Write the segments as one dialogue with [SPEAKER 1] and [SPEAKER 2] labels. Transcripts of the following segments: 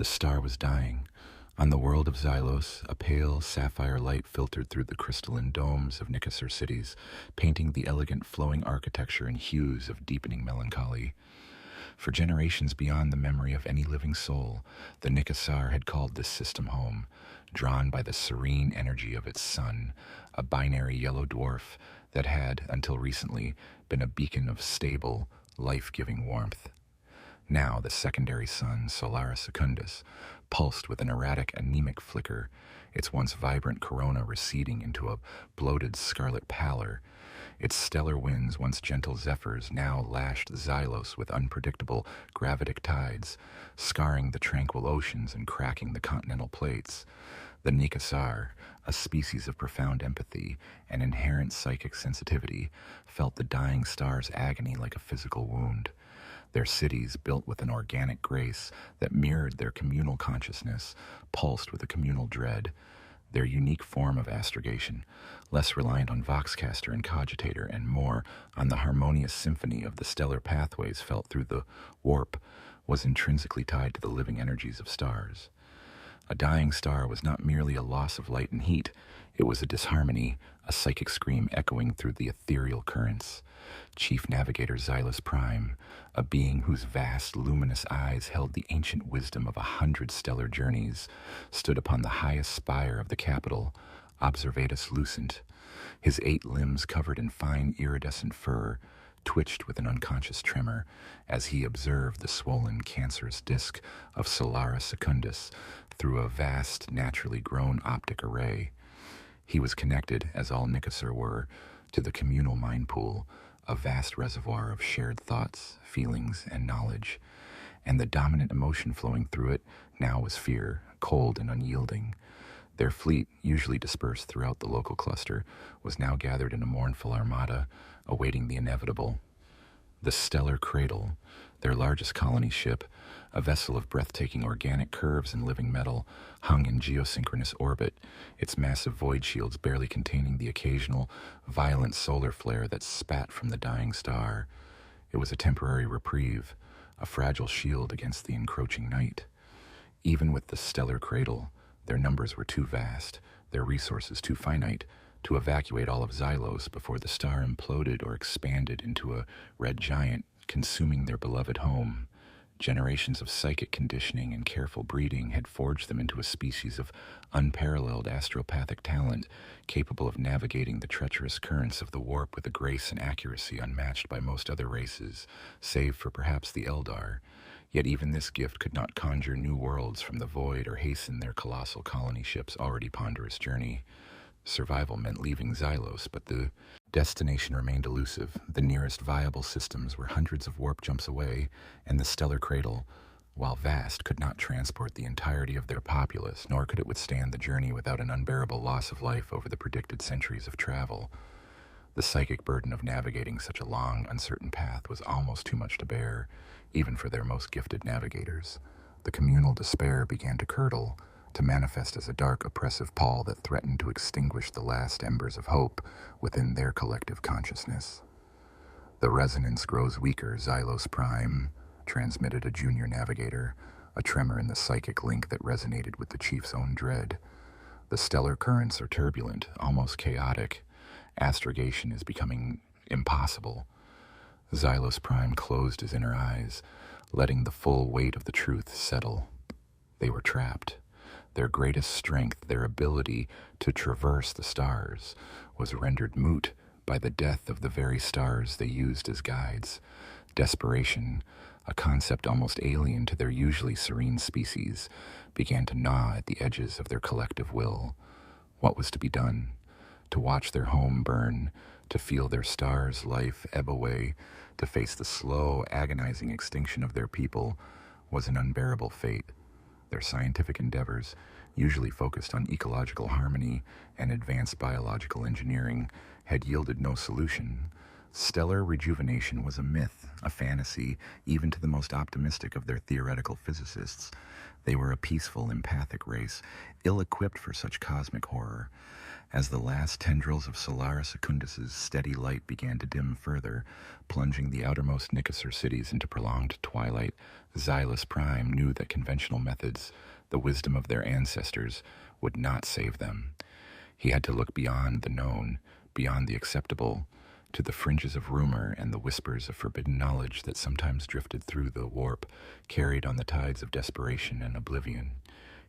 [SPEAKER 1] The star was dying. On the world of Xylos, a pale sapphire light filtered through the crystalline domes of Nicassar cities, painting the elegant flowing architecture in hues of deepening melancholy. For generations beyond the memory of any living soul, the Nicassar had called this system home, drawn by the serene energy of its sun, a binary yellow dwarf that had, until recently, been a beacon of stable, life-giving warmth. Now the secondary sun, Solaris Secundus, pulsed with an erratic anemic flicker, its once vibrant corona receding into a bloated scarlet pallor. Its stellar winds, once gentle zephyrs, now lashed Xylos with unpredictable gravitic tides, scarring the tranquil oceans and cracking the continental plates. The Nicassar, a species of profound empathy and inherent psychic sensitivity, felt the dying star's agony like a physical wound. Their cities, built with an organic grace that mirrored their communal consciousness, pulsed with a communal dread. Their unique form of astrogation, less reliant on voxcaster and cogitator and more on the harmonious symphony of the stellar pathways felt through the warp, was intrinsically tied to the living energies of stars. A dying star was not merely a loss of light and heat, it was a disharmony, a psychic scream echoing through the ethereal currents. Chief Navigator Xylus Prime, a being whose vast, luminous eyes held the ancient wisdom of 100 stellar journeys, stood upon the highest spire of the capital, Observatus Lucent. His 8 limbs covered in fine iridescent fur twitched with an unconscious tremor as he observed the swollen, cancerous disk of Solaris Secundus through a vast, naturally grown optic array. He was connected, as all Nicassar were, to the communal mind pool, a vast reservoir of shared thoughts, feelings, and knowledge, and the dominant emotion flowing through it now was fear, cold and unyielding. Their fleet, usually dispersed throughout the local cluster, was now gathered in a mournful armada, awaiting the inevitable. The Stellar Cradle, their largest colony ship, a vessel of breathtaking organic curves and living metal, hung in geosynchronous orbit, its massive void shields barely containing the occasional, violent solar flare that spat from the dying star. It was a temporary reprieve, a fragile shield against the encroaching night. Even with the Stellar Cradle, their numbers were too vast, their resources too finite, to evacuate all of Xylos before the star imploded or expanded into a red giant, consuming their beloved home. Generations of psychic conditioning and careful breeding had forged them into a species of unparalleled astropathic talent, capable of navigating the treacherous currents of the warp with a grace and accuracy unmatched by most other races, save for perhaps the Eldar. Yet even this gift could not conjure new worlds from the void or hasten their colossal colony ship's already ponderous journey. Survival meant leaving Xylos, but the destination remained elusive. The nearest viable systems were hundreds of warp jumps away, and the Stellar Cradle, while vast, could not transport the entirety of their populace, nor could it withstand the journey without an unbearable loss of life over the predicted centuries of travel. The psychic burden of navigating such a long, uncertain path was almost too much to bear, even for their most gifted navigators. The communal despair began to curdle, to manifest as a dark, oppressive pall that threatened to extinguish the last embers of hope within their collective consciousness. The resonance grows weaker, Xylos Prime, transmitted a junior navigator, a tremor in the psychic link that resonated with the chief's own dread. The stellar currents are turbulent, almost chaotic. Astrogation is becoming impossible. Xylos Prime closed his inner eyes, letting the full weight of the truth settle. They were trapped. Their greatest strength, their ability to traverse the stars, was rendered moot by the death of the very stars they used as guides. Desperation, a concept almost alien to their usually serene species, began to gnaw at the edges of their collective will. What was to be done? To watch their home burn, to feel their star's life ebb away, to face the slow, agonizing extinction of their people, was an unbearable fate. Their scientific endeavors, usually focused on ecological harmony and advanced biological engineering, had yielded no solution. Stellar rejuvenation was a myth, a fantasy, even to the most optimistic of their theoretical physicists. They were a peaceful, empathic race, ill-equipped for such cosmic horror. As the last tendrils of Solaris Secundus's steady light began to dim further, plunging the outermost Nicassar cities into prolonged twilight, Xylus Prime knew that conventional methods, the wisdom of their ancestors, would not save them. He had to look beyond the known, beyond the acceptable, to the fringes of rumor and the whispers of forbidden knowledge that sometimes drifted through the warp, carried on the tides of desperation and oblivion.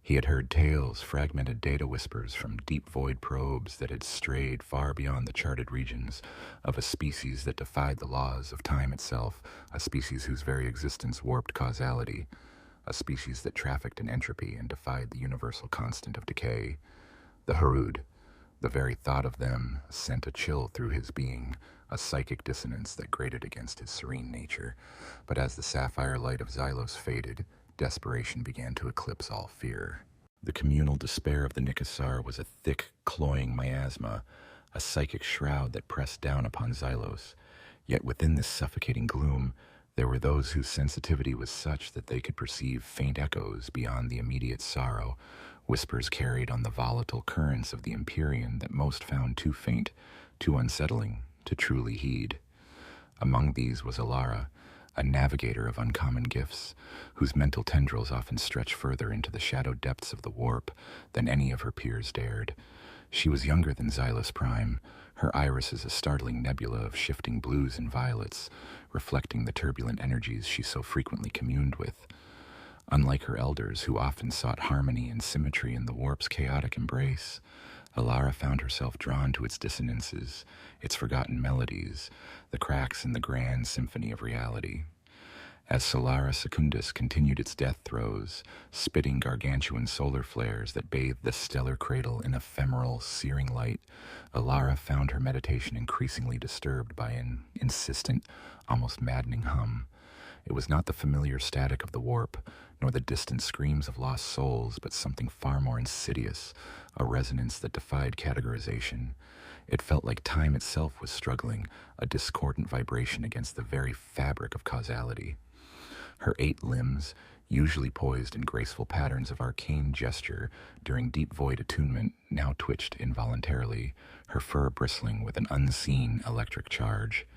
[SPEAKER 1] He had heard tales, fragmented data whispers from deep void probes that had strayed far beyond the charted regions, of a species that defied the laws of time itself, a species whose very existence warped causality, a species that trafficked in entropy and defied the universal constant of decay. The Hrud, the very thought of them, sent a chill through his being, a psychic dissonance that grated against his serene nature. But as the sapphire light of Xylos faded, desperation began to eclipse all fear. The communal despair of the Nicassar was a thick, cloying miasma, a psychic shroud that pressed down upon Xylos. Yet within this suffocating gloom, there were those whose sensitivity was such that they could perceive faint echoes beyond the immediate sorrow, whispers carried on the volatile currents of the Imperium that most found too faint, too unsettling, to truly heed. Among these was Alara, a navigator of uncommon gifts, whose mental tendrils often stretched further into the shadow depths of the warp than any of her peers dared. She was younger than Xylus Prime, her irises a startling nebula of shifting blues and violets, reflecting the turbulent energies she so frequently communed with. Unlike her elders, who often sought harmony and symmetry in the warp's chaotic embrace, Alara found herself drawn to its dissonances, its forgotten melodies, the cracks in the grand symphony of reality. As Solaris Secundus continued its death throes, spitting gargantuan solar flares that bathed the stellar cradle in ephemeral, searing light, Alara found her meditation increasingly disturbed by an insistent, almost maddening hum. It was not the familiar static of the warp, nor the distant screams of lost souls, but something far more insidious, a resonance that defied categorization. It felt like time itself was struggling, a discordant vibration against the very fabric of causality. Her 8 limbs, usually poised in graceful patterns of arcane gesture during deep void attunement, now twitched involuntarily, her fur bristling with an unseen electric charge.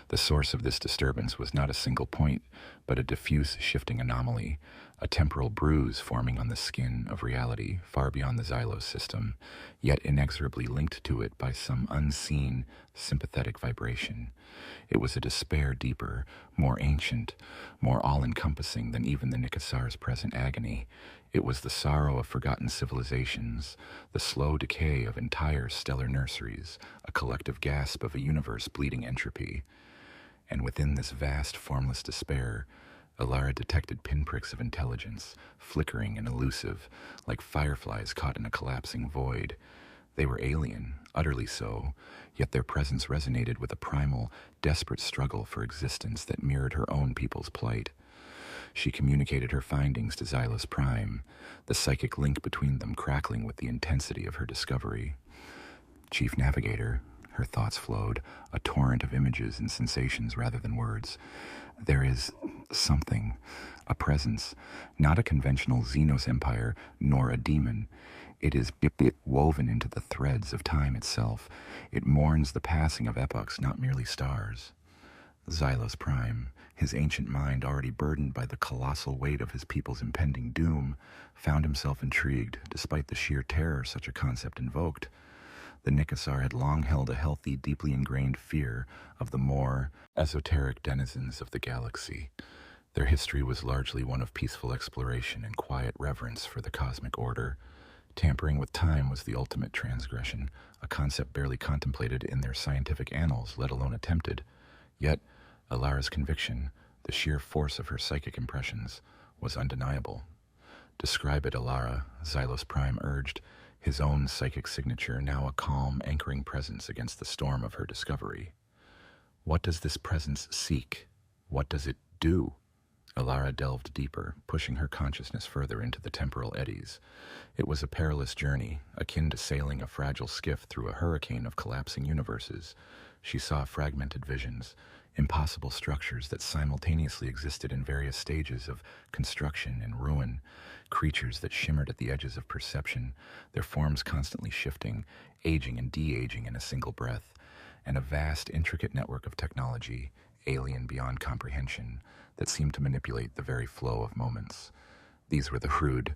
[SPEAKER 1] The source of this disturbance was not a single point, but a diffuse shifting anomaly, a temporal bruise forming on the skin of reality far beyond the Xylos system, yet inexorably linked to it by some unseen, sympathetic vibration. It was a despair deeper, more ancient, more all-encompassing than even the Nicassar's present agony. It was the sorrow of forgotten civilizations, the slow decay of entire stellar nurseries, a collective gasp of a universe bleeding entropy. And within this vast, formless despair, Alara detected pinpricks of intelligence, flickering and elusive, like fireflies caught in a collapsing void. They were alien, utterly so, yet their presence resonated with a primal, desperate struggle for existence that mirrored her own people's plight. She communicated her findings to Xylus Prime, the psychic link between them crackling with the intensity of her discovery. Chief Navigator, her thoughts flowed, a torrent of images and sensations rather than words. There is something, a presence, not a conventional Xenos empire, nor a demon. It is woven into the threads of time itself. It mourns the passing of epochs, not merely stars. Xylus Prime, his ancient mind already burdened by the colossal weight of his people's impending doom, found himself intrigued, despite the sheer terror such a concept invoked. The Nicassar had long held a healthy, deeply ingrained fear of the more esoteric denizens of the galaxy. Their history was largely one of peaceful exploration and quiet reverence for the cosmic order. Tampering with time was the ultimate transgression, a concept barely contemplated in their scientific annals, let alone attempted. Yet, Alara's conviction, the sheer force of her psychic impressions, was undeniable. "Describe it, Alara," Xylos Prime urged, his own psychic signature now a calm, anchoring presence against the storm of her discovery. "What does this presence seek? What does it do?" Alara delved deeper, pushing her consciousness further into the temporal eddies. It was a perilous journey, akin to sailing a fragile skiff through a hurricane of collapsing universes. She saw fragmented visions, impossible structures that simultaneously existed in various stages of construction and ruin, creatures that shimmered at the edges of perception, their forms constantly shifting, aging and de-aging in a single breath, and a vast, intricate network of technology, alien beyond comprehension, that seemed to manipulate the very flow of moments. These were the Hrud,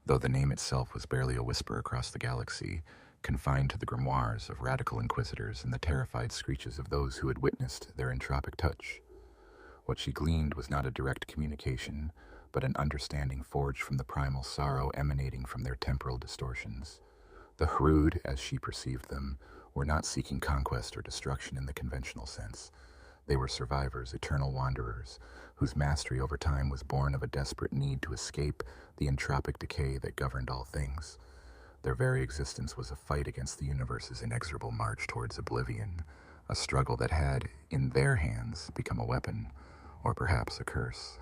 [SPEAKER 1] though the name itself was barely a whisper across the galaxy, confined to the grimoires of radical inquisitors and the terrified screeches of those who had witnessed their entropic touch. What she gleaned was not a direct communication, but an understanding forged from the primal sorrow emanating from their temporal distortions. The Hrud, as she perceived them, were not seeking conquest or destruction in the conventional sense. They were survivors, eternal wanderers, whose mastery over time was born of a desperate need to escape the entropic decay that governed all things. Their very existence was a fight against the universe's inexorable march towards oblivion, a struggle that had, in their hands, become a weapon, or perhaps a curse.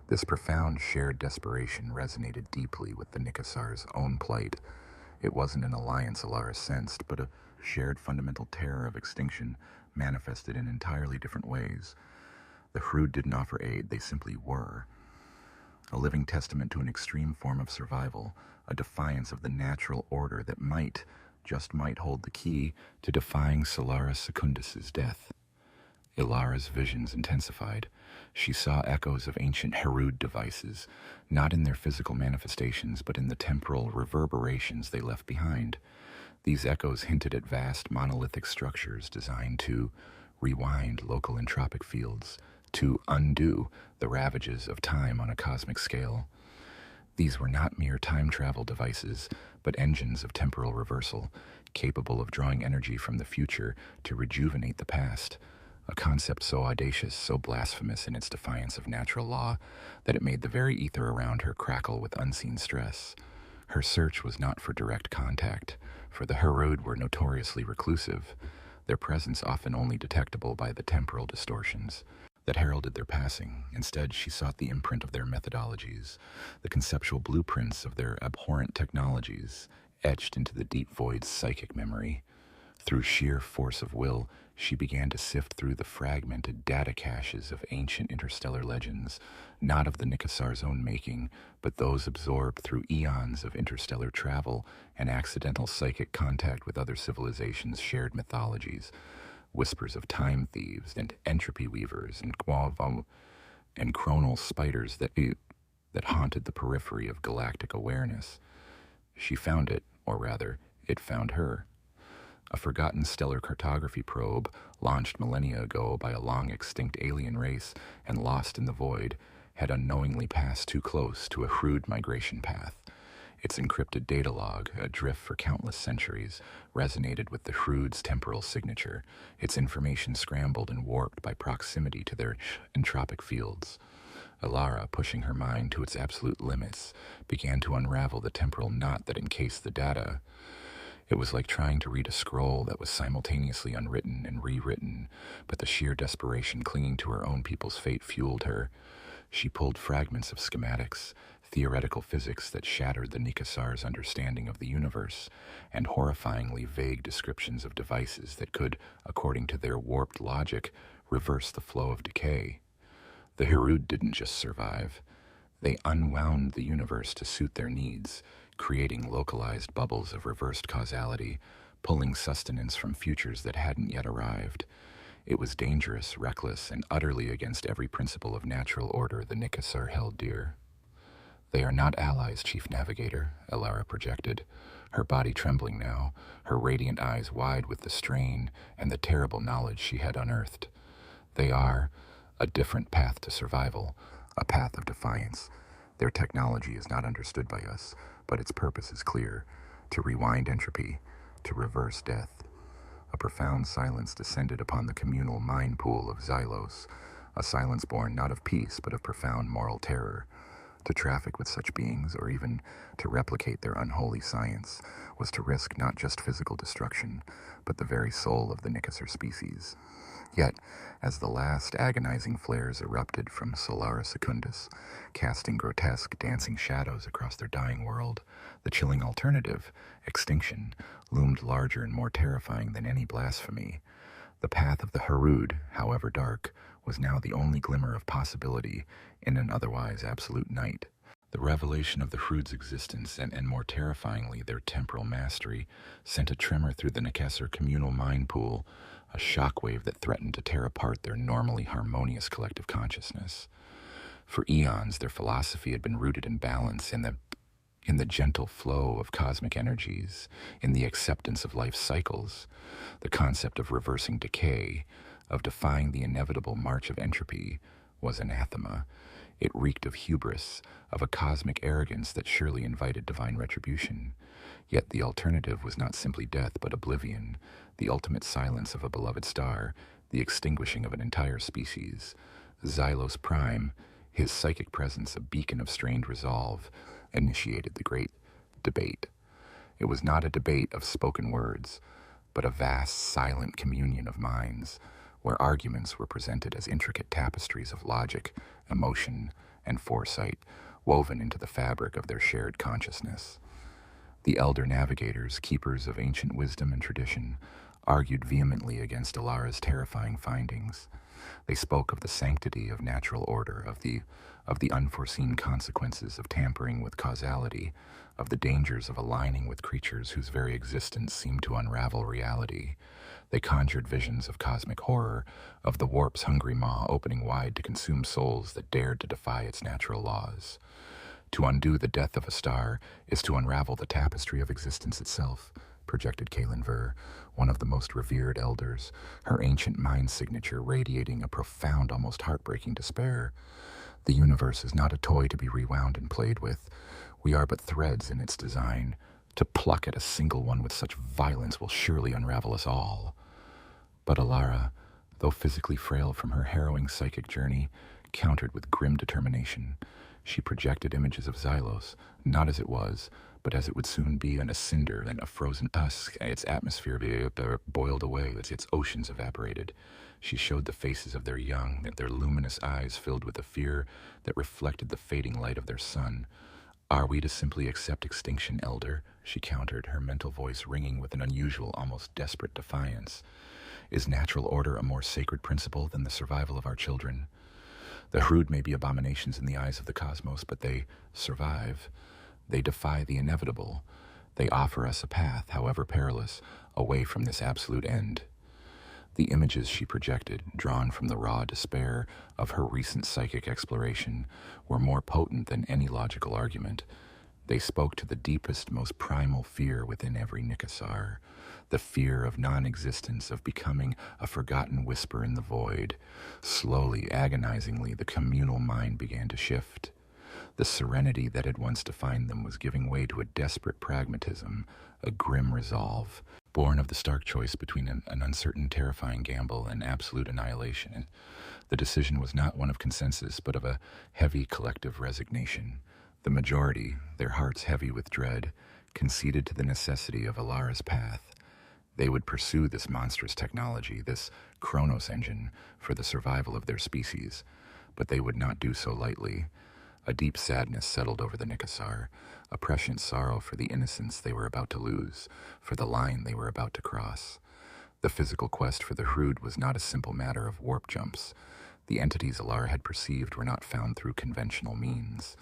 [SPEAKER 1] This profound shared desperation resonated deeply with the Nicassar's own plight. It wasn't an alliance Alara sensed, but a shared fundamental terror of extinction manifested in entirely different ways. The Hrud didn't offer aid, they simply were. A living testament to an extreme form of survival, a defiance of the natural order that might, just might, hold the key to defying Solara Secundus's death. Ilara's visions intensified. She saw echoes of ancient Hrud devices, not in their physical manifestations, but in the temporal reverberations they left behind. These echoes hinted at vast monolithic structures designed to rewind local entropic fields, to undo the ravages of time on a cosmic scale. These were not mere time travel devices, but engines of temporal reversal, capable of drawing energy from the future to rejuvenate the past, a concept so audacious, so blasphemous in its defiance of natural law, that it made the very ether around her crackle with unseen stress. Her search was not for direct contact, for the Hrud were notoriously reclusive, their presence often only detectable by the temporal distortions that heralded their passing. Instead, she sought the imprint of their methodologies, the conceptual blueprints of their abhorrent technologies, etched into the deep void's psychic memory. Through sheer force of will, she began to sift through the fragmented data caches of ancient interstellar legends, not of the Nicassar's own making, but those absorbed through eons of interstellar travel and accidental psychic contact with other civilizations' shared mythologies. Whispers of time thieves and entropy weavers and chronal spiders that haunted the periphery of galactic awareness. She found it, or rather, it found her. A forgotten stellar cartography probe, launched millennia ago by a long-extinct alien race and lost in the void, had unknowingly passed too close to a Hrud migration path. Its encrypted data log, adrift for countless centuries, resonated with the Hrud's temporal signature, its information scrambled and warped by proximity to their entropic fields. Alara, pushing her mind to its absolute limits, began to unravel the temporal knot that encased the data. It was like trying to read a scroll that was simultaneously unwritten and rewritten, but the sheer desperation clinging to her own people's fate fueled her. She pulled fragments of schematics, theoretical physics that shattered the Nicassar's understanding of the universe, and horrifyingly vague descriptions of devices that could, according to their warped logic, reverse the flow of decay. The Hrud didn't just survive. They unwound the universe to suit their needs, creating localized bubbles of reversed causality, pulling sustenance from futures that hadn't yet arrived. It was dangerous, reckless, and utterly against every principle of natural order the Nicassar held dear. "They are not allies, Chief Navigator," Alara projected, her body trembling now, her radiant eyes wide with the strain and the terrible knowledge she had unearthed. "They are a different path to survival, a path of defiance. Their technology is not understood by us, but its purpose is clear: to rewind entropy, to reverse death." A profound silence descended upon the communal mind pool of Xylos, a silence born not of peace, but of profound moral terror. To traffic with such beings, or even to replicate their unholy science, was to risk not just physical destruction, but the very soul of the Nicassar species. Yet, as the last agonizing flares erupted from Solara Secundus, casting grotesque, dancing shadows across their dying world, the chilling alternative, extinction, loomed larger and more terrifying than any blasphemy. The path of the Hrud, however dark, was now the only glimmer of possibility in an otherwise absolute night. The revelation of the Hrud's existence and more terrifyingly, their temporal mastery sent a tremor through the Nicassar communal mind pool, a shockwave that threatened to tear apart their normally harmonious collective consciousness. For eons, their philosophy had been rooted in balance, in the gentle flow of cosmic energies, in the acceptance of life's cycles, the concept of reversing decay, of defying the inevitable march of entropy, was anathema. It reeked of hubris, of a cosmic arrogance that surely invited divine retribution. Yet the alternative was not simply death, but oblivion, the ultimate silence of a beloved star, the extinguishing of an entire species. Xylos Prime, his psychic presence a beacon of strained resolve, initiated the great debate. It was not a debate of spoken words, but a vast, silent communion of minds, where arguments were presented as intricate tapestries of logic, emotion, and foresight, woven into the fabric of their shared consciousness. The elder navigators, keepers of ancient wisdom and tradition, argued vehemently against Alara's terrifying findings. They spoke of the sanctity of natural order, of the unforeseen consequences of tampering with causality, of the dangers of aligning with creatures whose very existence seemed to unravel reality. They conjured visions of cosmic horror, of the warp's hungry maw opening wide to consume souls that dared to defy its natural laws. To undo the death of a star is to unravel the tapestry of existence itself, projected Kaelin Ver, one of the most revered elders, her ancient mind signature radiating a profound, almost heartbreaking despair. The universe is not a toy to be rewound and played with. We are but threads in its design. To pluck at a single one with such violence will surely unravel us all. But Alara, though physically frail from her harrowing psychic journey, countered with grim determination. She projected images of Xylos, not as it was, but as it would soon be, in a cinder and a frozen husk, its atmosphere boiled away, its oceans evaporated. She showed the faces of their young, their luminous eyes filled with a fear that reflected the fading light of their sun. "Are we to simply accept extinction, Elder?" she countered, her mental voice ringing with an unusual, almost desperate defiance. "Is natural order a more sacred principle than the survival of our children? The Hrud may be abominations in the eyes of the cosmos, but they survive. They defy the inevitable. They offer us a path, however perilous, away from this absolute end." The images she projected, drawn from the raw despair of her recent psychic exploration, were more potent than any logical argument. They spoke to the deepest, most primal fear within every Nicassar, the fear of non-existence, of becoming a forgotten whisper in the void. Slowly, agonizingly, the communal mind began to shift. The serenity that had once defined them was giving way to a desperate pragmatism, a grim resolve, born of the stark choice between an uncertain, terrifying gamble and absolute annihilation. The decision was not one of consensus, but of a heavy collective resignation. The majority, their hearts heavy with dread, conceded to the necessity of Alara's path. They would pursue this monstrous technology, this Chronos engine, for the survival of their species, but they would not do so lightly. A deep sadness settled over the Nicassar, a prescient sorrow for the innocence they were about to lose, for the line they were about to cross. The physical quest for the Hrud was not a simple matter of warp jumps. The entities Alara had perceived were not found through conventional means.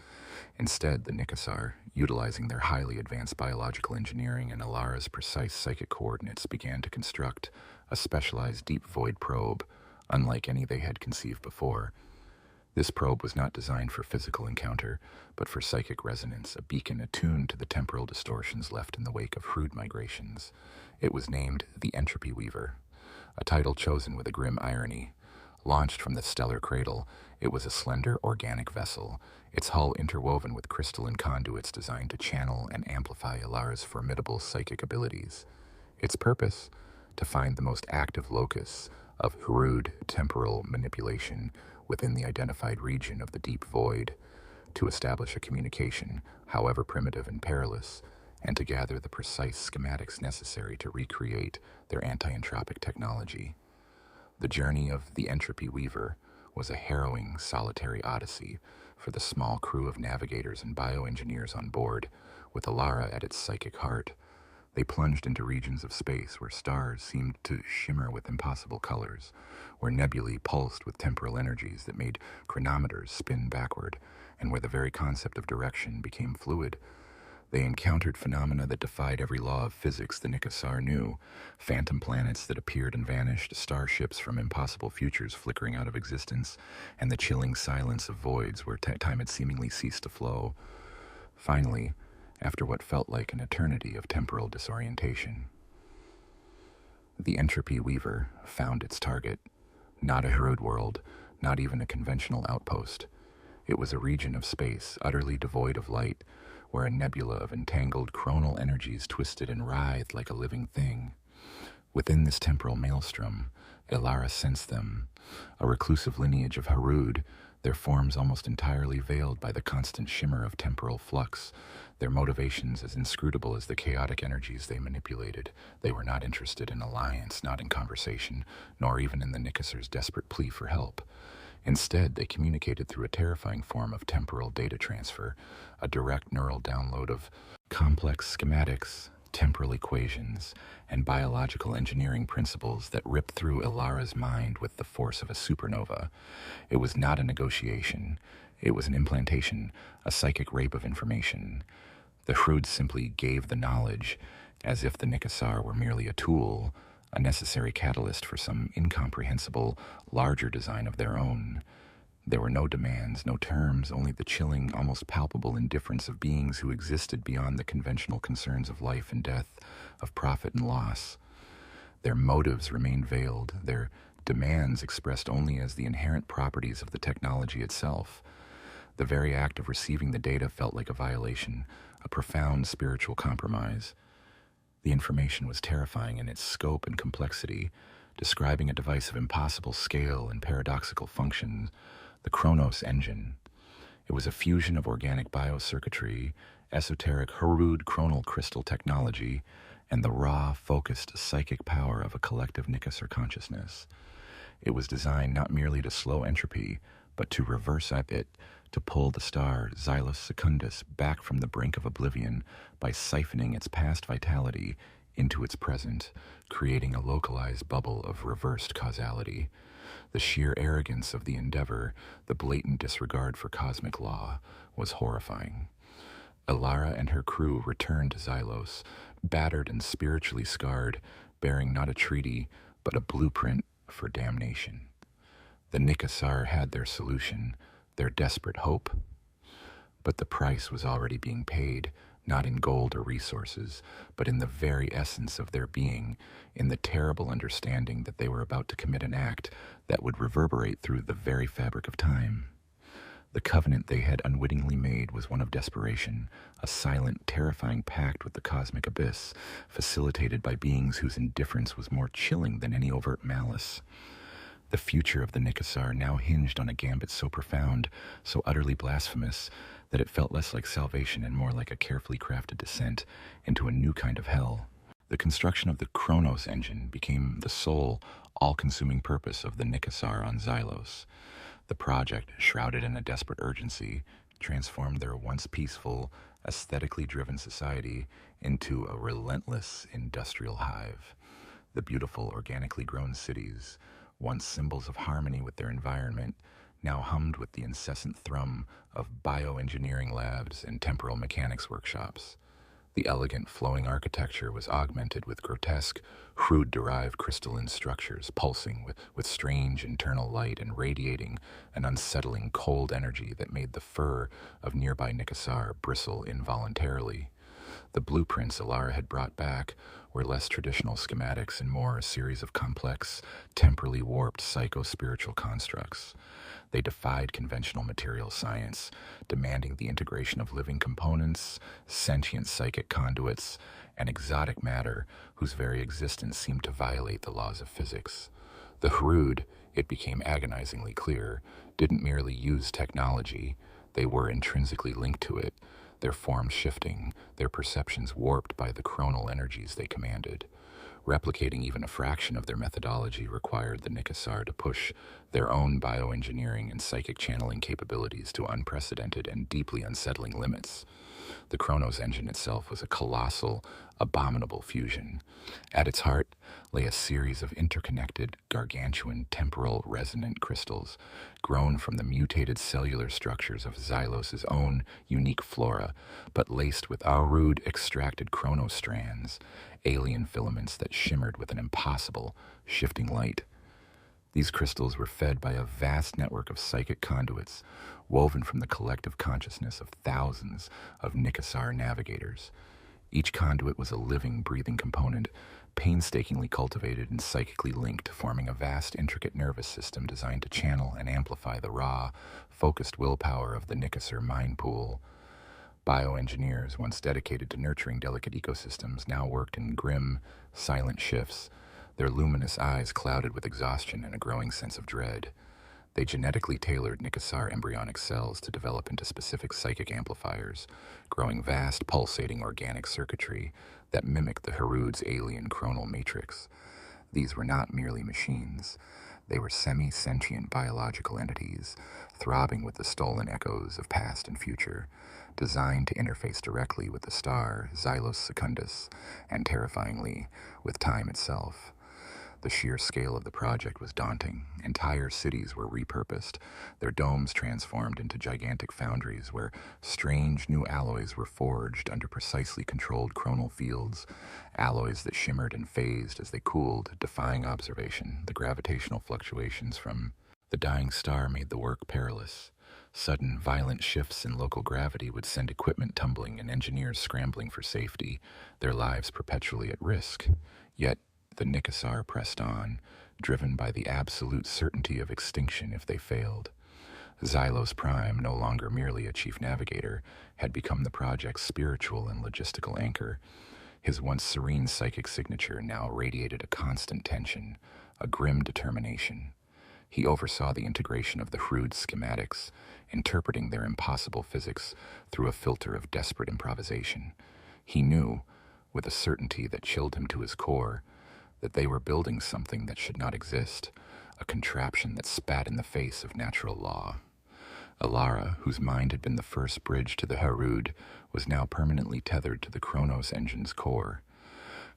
[SPEAKER 1] Instead, the Nicassar, utilizing their highly advanced biological engineering and Alara's precise psychic coordinates, began to construct a specialized deep void probe, unlike any they had conceived before. This probe was not designed for physical encounter, but for psychic resonance, a beacon attuned to the temporal distortions left in the wake of Hrud migrations. It was named the Entropy Weaver, a title chosen with a grim irony. Launched from the stellar cradle, it was a slender, organic vessel, its hull interwoven with crystalline conduits designed to channel and amplify Alara's formidable psychic abilities. Its purpose? To find the most active locus of Hrud temporal manipulation within the identified region of the deep void, to establish a communication, however primitive and perilous, and to gather the precise schematics necessary to recreate their anti-entropic technology. The journey of the Entropy Weaver was a harrowing, solitary odyssey for the small crew of navigators and bioengineers on board, with Alara at its psychic heart. They plunged into regions of space where stars seemed to shimmer with impossible colors, where nebulae pulsed with temporal energies that made chronometers spin backward, and where the very concept of direction became fluid. They encountered phenomena that defied every law of physics the Nicassar knew: phantom planets that appeared and vanished, starships from impossible futures flickering out of existence, and the chilling silence of voids where time had seemingly ceased to flow. Finally, after what felt like an eternity of temporal disorientation, the Entropy Weaver found its target. Not a Hrud world, not even a conventional outpost. It was a region of space utterly devoid of light, where a nebula of entangled chronal energies twisted and writhed like a living thing. Within this temporal maelstrom, Ilara sensed them, a reclusive lineage of Hrud, their forms almost entirely veiled by the constant shimmer of temporal flux, their motivations as inscrutable as the chaotic energies they manipulated. They were not interested in alliance, not in conversation, nor even in the Nicassar's desperate plea for help. Instead, they communicated through a terrifying form of temporal data transfer, a direct neural download of complex schematics, temporal equations, and biological engineering principles that ripped through Ilara's mind with the force of a supernova. It was not a negotiation. It was an implantation, a psychic rape of information. The Hrud simply gave the knowledge, as if the Nicassar were merely a tool, a necessary catalyst for some incomprehensible, larger design of their own. There were no demands, no terms, only the chilling, almost palpable indifference of beings who existed beyond the conventional concerns of life and death, of profit and loss. Their motives remained veiled, their demands expressed only as the inherent properties of the technology itself. The very act of receiving the data felt like a violation, a profound spiritual compromise. The information was terrifying in its scope and complexity, describing a device of impossible scale and paradoxical function, the Chronos engine. It was a fusion of organic biocircuitry, esoteric Hrud chronal crystal technology, and the raw, focused psychic power of a collective Nicassar consciousness. It was designed not merely to slow entropy, but to reverse it, to pull the star Xenos Secundus back from the brink of oblivion by siphoning its past vitality into its present, creating a localized bubble of reversed causality. The sheer arrogance of the endeavor, the blatant disregard for cosmic law, was horrifying. Ilara and her crew returned to Xylos, battered and spiritually scarred, bearing not a treaty, but a blueprint for damnation. The Nicassar had their solution, their desperate hope. But the price was already being paid, not in gold or resources, but in the very essence of their being, in the terrible understanding that they were about to commit an act that would reverberate through the very fabric of time. The covenant they had unwittingly made was one of desperation, a silent, terrifying pact with the cosmic abyss, facilitated by beings whose indifference was more chilling than any overt malice. The future of the Nicassar now hinged on a gambit so profound, so utterly blasphemous, that it felt less like salvation and more like a carefully crafted descent into a new kind of hell. The construction of the Chronos engine became the sole, all-consuming purpose of the Nicassar on Xylos. The project, shrouded in a desperate urgency, transformed their once peaceful, aesthetically driven society into a relentless industrial hive. The beautiful, organically grown cities, once symbols of harmony with their environment, now hummed with the incessant thrum of bioengineering labs and temporal mechanics workshops. The elegant, flowing architecture was augmented with grotesque, Hrud-derived crystalline structures pulsing with strange internal light and radiating an unsettling, cold energy that made the fur of nearby Nicassar bristle involuntarily. The blueprints Ilara had brought back were less traditional schematics and more a series of complex, temporally warped psycho-spiritual constructs. They defied conventional material science, demanding the integration of living components, sentient psychic conduits, and exotic matter whose very existence seemed to violate the laws of physics. The Hrud, it became agonizingly clear, didn't merely use technology, they were intrinsically linked to it, their forms shifting, their perceptions warped by the chronal energies they commanded. Replicating even a fraction of their methodology required the Nicassar to push their own bioengineering and psychic channeling capabilities to unprecedented and deeply unsettling limits. The Chronos engine itself was a colossal, abominable fusion. At its heart lay a series of interconnected, gargantuan temporal resonant crystals, grown from the mutated cellular structures of Xylos' own unique flora, but laced with Hrud extracted chronostrands, alien filaments that shimmered with an impossible, shifting light. These crystals were fed by a vast network of psychic conduits, woven from the collective consciousness of thousands of Nicassar navigators. Each conduit was a living, breathing component, painstakingly cultivated and psychically linked, forming a vast, intricate nervous system designed to channel and amplify the raw, focused willpower of the Nicassar mind pool. Bioengineers, once dedicated to nurturing delicate ecosystems, now worked in grim, silent shifts, their luminous eyes clouded with exhaustion and a growing sense of dread. They genetically tailored Nicassar embryonic cells to develop into specific psychic amplifiers, growing vast, pulsating organic circuitry that mimicked the Hrud's alien chronal matrix. These were not merely machines. They were semi-sentient biological entities, throbbing with the stolen echoes of past and future, designed to interface directly with the star, Xylos Secundus, and terrifyingly, with time itself. The sheer scale of the project was daunting. Entire cities were repurposed, their domes transformed into gigantic foundries where strange new alloys were forged under precisely controlled chronal fields, alloys that shimmered and phased as they cooled, defying observation. The gravitational fluctuations from the dying star made the work perilous. Sudden, violent shifts in local gravity would send equipment tumbling and engineers scrambling for safety, their lives perpetually at risk. Yet, the Nicassar pressed on, driven by the absolute certainty of extinction if they failed. Xylos Prime, no longer merely a chief navigator, had become the project's spiritual and logistical anchor. His once serene psychic signature now radiated a constant tension, a grim determination. He oversaw the integration of the Hrud schematics, interpreting their impossible physics through a filter of desperate improvisation. He knew, with a certainty that chilled him to his core, that they were building something that should not exist, a contraption that spat in the face of natural law. Alara, whose mind had been the first bridge to the Hrud, was now permanently tethered to the Chronos engine's core.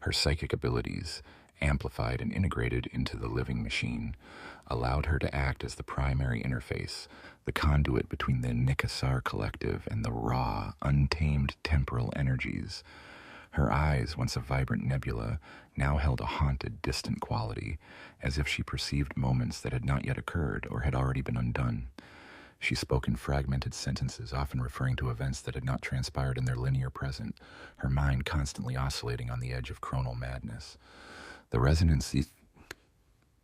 [SPEAKER 1] Her psychic abilities, amplified and integrated into the living machine, allowed her to act as the primary interface, the conduit between the Nicassar collective and the raw, untamed temporal energies. Her eyes, once a vibrant nebula, now held a haunted, distant quality, as if she perceived moments that had not yet occurred or had already been undone. She spoke in fragmented sentences, often referring to events that had not transpired in their linear present, her mind constantly oscillating on the edge of chronal madness. The resonance,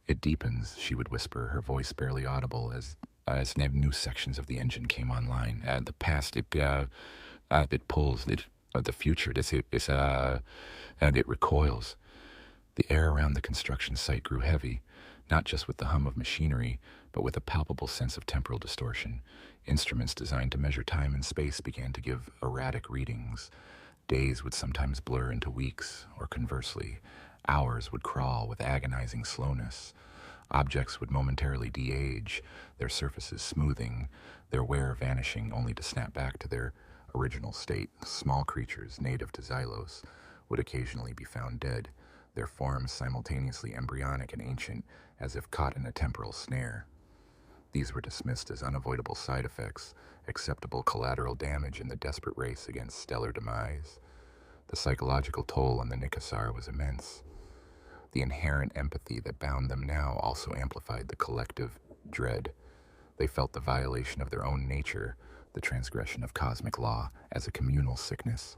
[SPEAKER 1] it deepens, she would whisper, her voice barely audible as new sections of the engine came online. The past, it pulls, the future, and it recoils. The air around the construction site grew heavy, not just with the hum of machinery, but with a palpable sense of temporal distortion. Instruments designed to measure time and space began to give erratic readings. Days would sometimes blur into weeks, or conversely, hours would crawl with agonizing slowness. Objects would momentarily de-age, their surfaces smoothing, their wear vanishing only to snap back to their original state. Small creatures native to Xylos would occasionally be found dead, their forms simultaneously embryonic and ancient, as if caught in a temporal snare. These were dismissed as unavoidable side effects, acceptable collateral damage in the desperate race against stellar demise. The psychological toll on the Nicassar was immense. The inherent empathy that bound them now also amplified the collective dread. They felt the violation of their own nature, the transgression of cosmic law, as a communal sickness.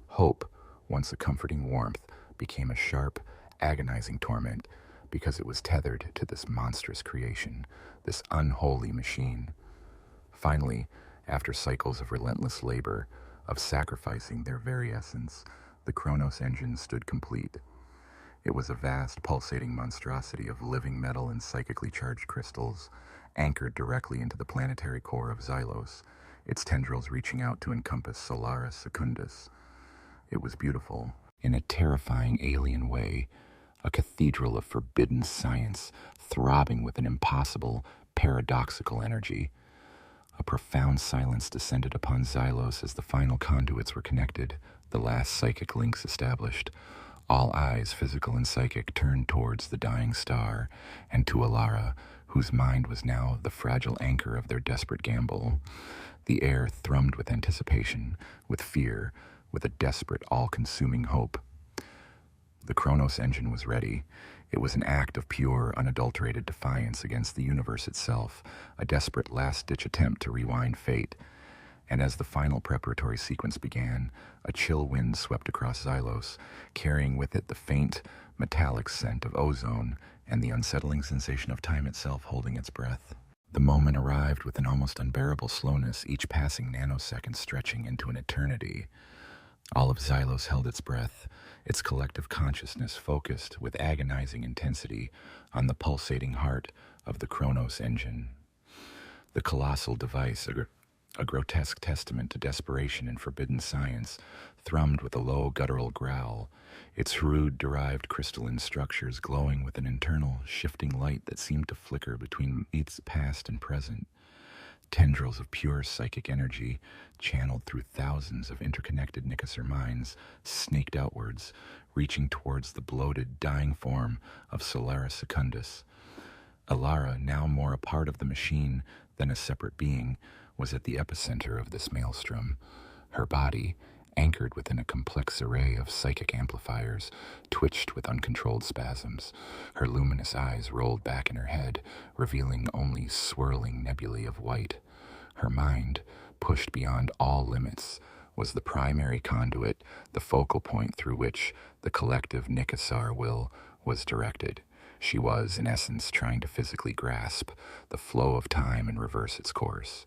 [SPEAKER 1] Hope, once a comforting warmth, became a sharp, agonizing torment because it was tethered to this monstrous creation, this unholy machine. Finally, after cycles of relentless labor, of sacrificing their very essence, the Chronos engine stood complete. It was a vast, pulsating monstrosity of living metal and psychically charged crystals, anchored directly into the planetary core of Xylos, its tendrils reaching out to encompass Solaris Secundus. It was beautiful, in a terrifying alien way, a cathedral of forbidden science, throbbing with an impossible, paradoxical energy. A profound silence descended upon Xylos as the final conduits were connected, the last psychic links established. All eyes, physical and psychic, turned towards the dying star, and to Alara, whose mind was now the fragile anchor of their desperate gamble. The air thrummed with anticipation, with fear, with a desperate, all-consuming hope. The Chronos engine was ready. It was an act of pure, unadulterated defiance against the universe itself, a desperate last-ditch attempt to rewind fate. And as the final preparatory sequence began, a chill wind swept across Xylos, carrying with it the faint, metallic scent of ozone and the unsettling sensation of time itself holding its breath. The moment arrived with an almost unbearable slowness, each passing nanosecond stretching into an eternity. All of Xylos held its breath, its collective consciousness focused with agonizing intensity on the pulsating heart of the Chronos engine. The colossal device, a grotesque testament to desperation and forbidden science, thrummed with a low guttural growl, its Hrud-derived crystalline structures glowing with an internal, shifting light that seemed to flicker between its past and present. Tendrils of pure psychic energy, channeled through thousands of interconnected Nicassar minds, snaked outwards, reaching towards the bloated, dying form of Solaris Secundus. Alara, now more a part of the machine than a separate being, was at the epicenter of this maelstrom. Her body, anchored within a complex array of psychic amplifiers, twitched with uncontrolled spasms. Her luminous eyes rolled back in her head, revealing only swirling nebulae of white. Her mind, pushed beyond all limits, was the primary conduit, the focal point through which the collective Nicassar will was directed. She was, in essence, trying to physically grasp the flow of time and reverse its course.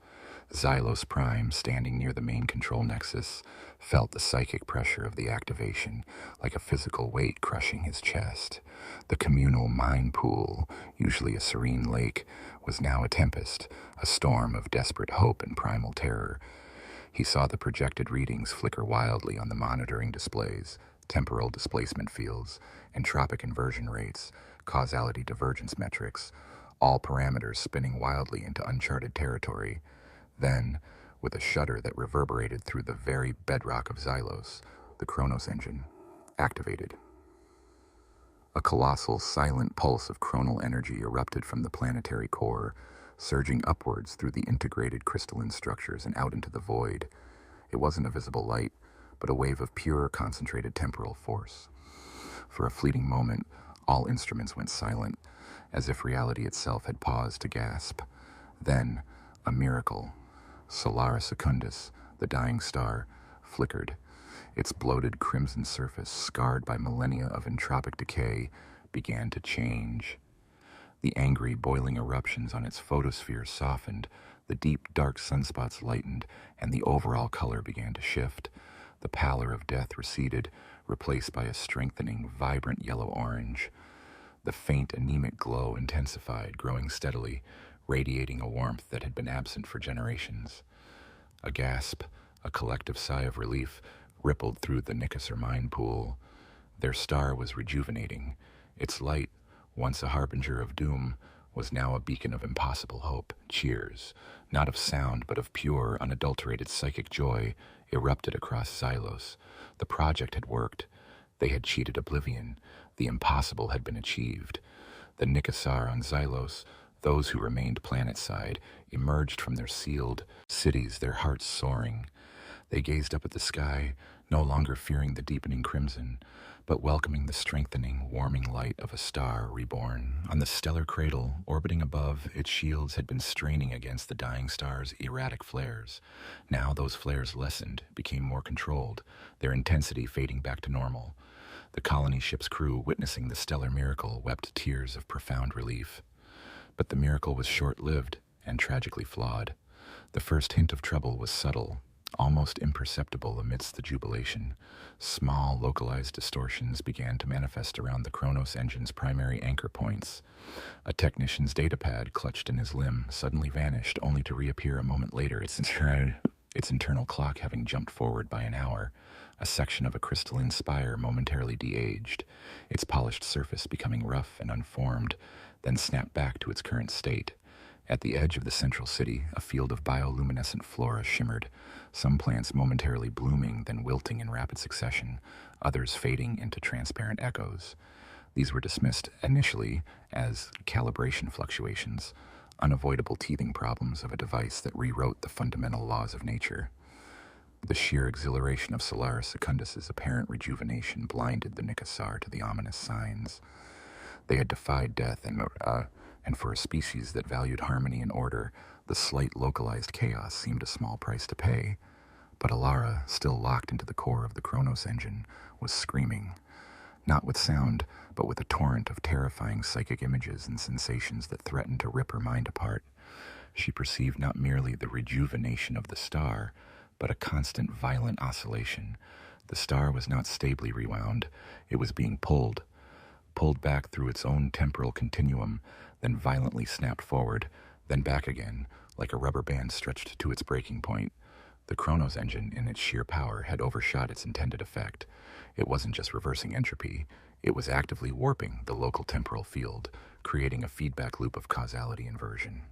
[SPEAKER 1] Xylos Prime, standing near the main control nexus, felt the psychic pressure of the activation, like a physical weight crushing his chest. The communal mind pool, usually a serene lake, was now a tempest, a storm of desperate hope and primal terror. He saw the projected readings flicker wildly on the monitoring displays, temporal displacement fields, entropic inversion rates, causality divergence metrics, all parameters spinning wildly into uncharted territory. Then, with a shudder that reverberated through the very bedrock of Xylos, the Chronos engine activated. A colossal, silent pulse of chronal energy erupted from the planetary core, surging upwards through the integrated crystalline structures and out into the void. It wasn't a visible light, but a wave of pure, concentrated temporal force. For a fleeting moment, all instruments went silent, as if reality itself had paused to gasp. Then, a miracle. Solaris Secundus, the dying star, flickered. Its bloated crimson surface, scarred by millennia of entropic decay, began to change. The angry, boiling eruptions on its photosphere softened, the deep, dark sunspots lightened, and the overall color began to shift. The pallor of death receded, replaced by a strengthening, vibrant yellow-orange. The faint, anemic glow intensified, growing steadily, radiating a warmth that had been absent for generations. A gasp, a collective sigh of relief, rippled through the Nicassar mind pool. Their star was rejuvenating. Its light, once a harbinger of doom, was now a beacon of impossible hope. Cheers, not of sound but of pure, unadulterated psychic joy, erupted across Xylos. The project had worked. They had cheated oblivion. The impossible had been achieved. The Nicassar on Xylos, those who remained planet-side, emerged from their sealed cities, their hearts soaring. They gazed up at the sky, no longer fearing the deepening crimson, but welcoming the strengthening, warming light of a star reborn. On the stellar cradle, orbiting above, its shields had been straining against the dying star's erratic flares. Now those flares lessened, became more controlled, their intensity fading back to normal. The colony ship's crew, witnessing the stellar miracle, wept tears of profound relief. But the miracle was short-lived and tragically flawed. The first hint of trouble was subtle, almost imperceptible amidst the jubilation. Small, localized distortions began to manifest around the Chronos engine's primary anchor points. A technician's datapad, clutched in his limb, suddenly vanished, only to reappear a moment later, its internal clock having jumped forward by an hour. A section of a crystalline spire momentarily de-aged, its polished surface becoming rough and unformed, then snapped back to its current state. At the edge of the central city, a field of bioluminescent flora shimmered, some plants momentarily blooming, then wilting in rapid succession, others fading into transparent echoes. These were dismissed initially as calibration fluctuations, unavoidable teething problems of a device that rewrote the fundamental laws of nature. The sheer exhilaration of Solaris Secundus's apparent rejuvenation blinded the Nicassar to the ominous signs. They had defied death, and for a species that valued harmony and order, the slight localized chaos seemed a small price to pay. But Alara, still locked into the core of the Chronos engine, was screaming. Not with sound, but with a torrent of terrifying psychic images and sensations that threatened to rip her mind apart. She perceived not merely the rejuvenation of the star, but a constant violent oscillation. The star was not stably rewound. It was being pulled back through its own temporal continuum, then violently snapped forward, then back again, like a rubber band stretched to its breaking point. The Chronos engine, in its sheer power, had overshot its intended effect. It wasn't just reversing entropy, it was actively warping the local temporal field, creating a feedback loop of causality inversion.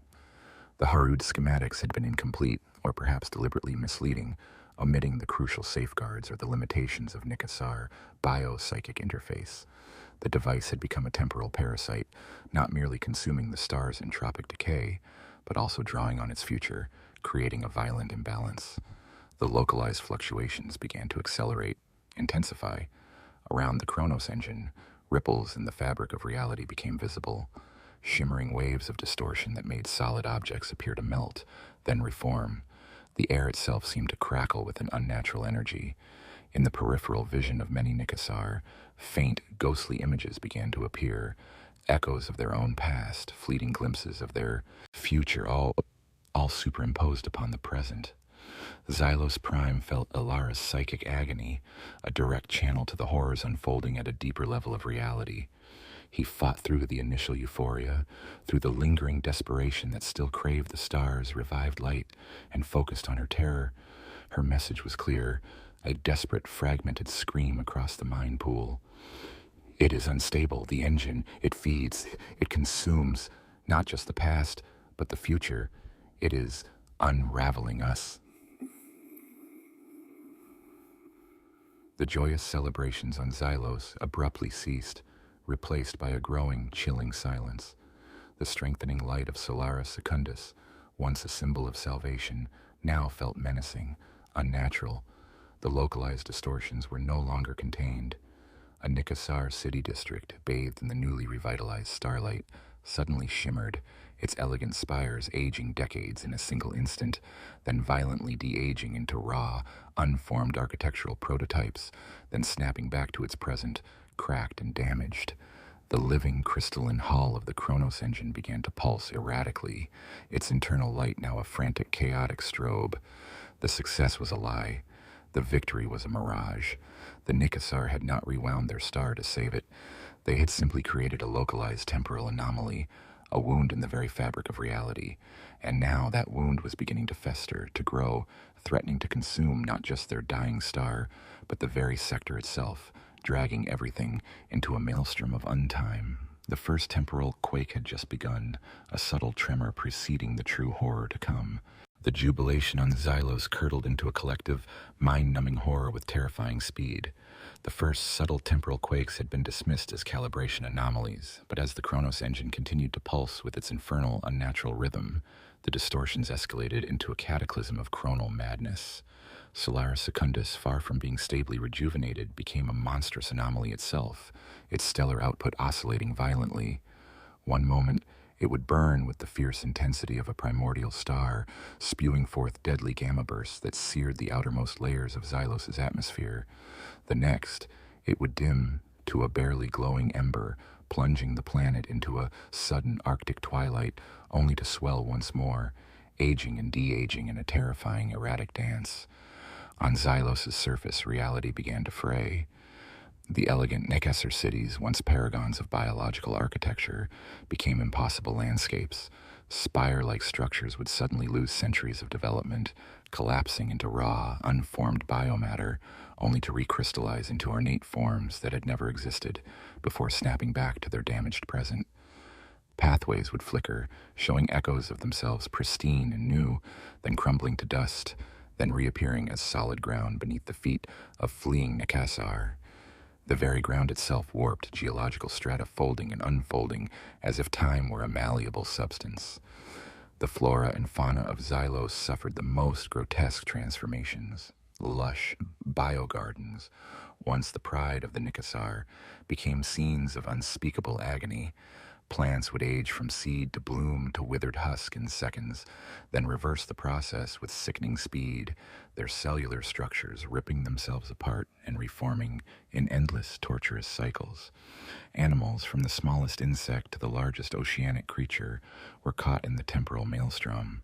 [SPEAKER 1] The Hrud schematics had been incomplete, or perhaps deliberately misleading, omitting the crucial safeguards or the limitations of Nicassar biopsychic interface. The device had become a temporal parasite, not merely consuming the star's entropic decay, but also drawing on its future, creating a violent imbalance. The localized fluctuations began to accelerate, intensify. Around the Chronos engine, ripples in the fabric of reality became visible, shimmering waves of distortion that made solid objects appear to melt, then reform. The air itself seemed to crackle with an unnatural energy. In the peripheral vision of many Nicassar, faint, ghostly images began to appear, echoes of their own past, fleeting glimpses of their future, all superimposed upon the present. Xylos Prime felt Alara's psychic agony, a direct channel to the horrors unfolding at a deeper level of reality. He fought through the initial euphoria, through the lingering desperation that still craved the star's revived light, and focused on her terror. Her message was clear, a desperate, fragmented scream across the mind pool. It is unstable, the engine. It feeds, it consumes, not just the past, but the future. It is unraveling us. The joyous celebrations on Xylos abruptly ceased, replaced by a growing, chilling silence. The strengthening light of Solaris Secundus, once a symbol of salvation, now felt menacing, unnatural. The localized distortions were no longer contained. A Nicassar city district, bathed in the newly revitalized starlight, suddenly shimmered, its elegant spires aging decades in a single instant, then violently de-aging into raw, unformed architectural prototypes, then snapping back to its present, cracked and damaged. The living crystalline hull of the Chronos engine began to pulse erratically, its internal light now a frantic, chaotic strobe. The success was a lie. The victory was a mirage. The Nicassar had not rewound their star to save it. They had simply created a localized temporal anomaly, a wound in the very fabric of reality. And now that wound was beginning to fester, to grow, threatening to consume not just their dying star, but the very sector itself, dragging everything into a maelstrom of untime. The first temporal quake had just begun, a subtle tremor preceding the true horror to come. The jubilation on Xylos curdled into a collective, mind-numbing horror with terrifying speed. The first subtle temporal quakes had been dismissed as calibration anomalies, but as the Chronos engine continued to pulse with its infernal, unnatural rhythm, the distortions escalated into a cataclysm of chronal madness. Solaris Secundus, far from being stably rejuvenated, became a monstrous anomaly itself, its stellar output oscillating violently. One moment, it would burn with the fierce intensity of a primordial star, spewing forth deadly gamma bursts that seared the outermost layers of Xylos' atmosphere. The next, it would dim to a barely glowing ember, plunging the planet into a sudden Arctic twilight, only to swell once more, aging and de-aging in a terrifying, erratic dance. On Xylos' surface, reality began to fray. The elegant Nicassar cities, once paragons of biological architecture, became impossible landscapes. Spire-like structures would suddenly lose centuries of development, collapsing into raw, unformed biomatter, only to recrystallize into ornate forms that had never existed, before snapping back to their damaged present. Pathways would flicker, showing echoes of themselves pristine and new, then crumbling to dust, then reappearing as solid ground beneath the feet of fleeing Nicassar. The very ground itself warped, geological strata folding and unfolding as if time were a malleable substance. The flora and fauna of Xylos suffered the most grotesque transformations. Lush biogardens, once the pride of the Nicassar, became scenes of unspeakable agony. Plants would age from seed to bloom to withered husk in seconds, then reverse the process with sickening speed, their cellular structures ripping themselves apart and reforming in endless, torturous cycles. Animals, from the smallest insect to the largest oceanic creature, were caught in the temporal maelstrom.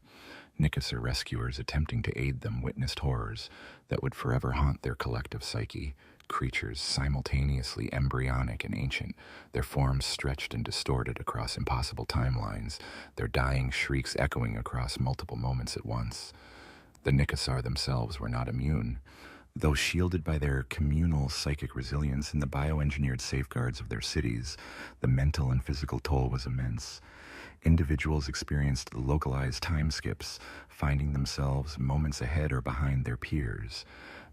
[SPEAKER 1] Nicassar rescuers attempting to aid them witnessed horrors that would forever haunt their collective psyche. Creatures simultaneously embryonic and ancient, their forms stretched and distorted across impossible timelines, their dying shrieks echoing across multiple moments at once. The Nicassar themselves were not immune. Though shielded by their communal psychic resilience and the bioengineered safeguards of their cities, the mental and physical toll was immense. Individuals experienced localized time skips, finding themselves moments ahead or behind their peers.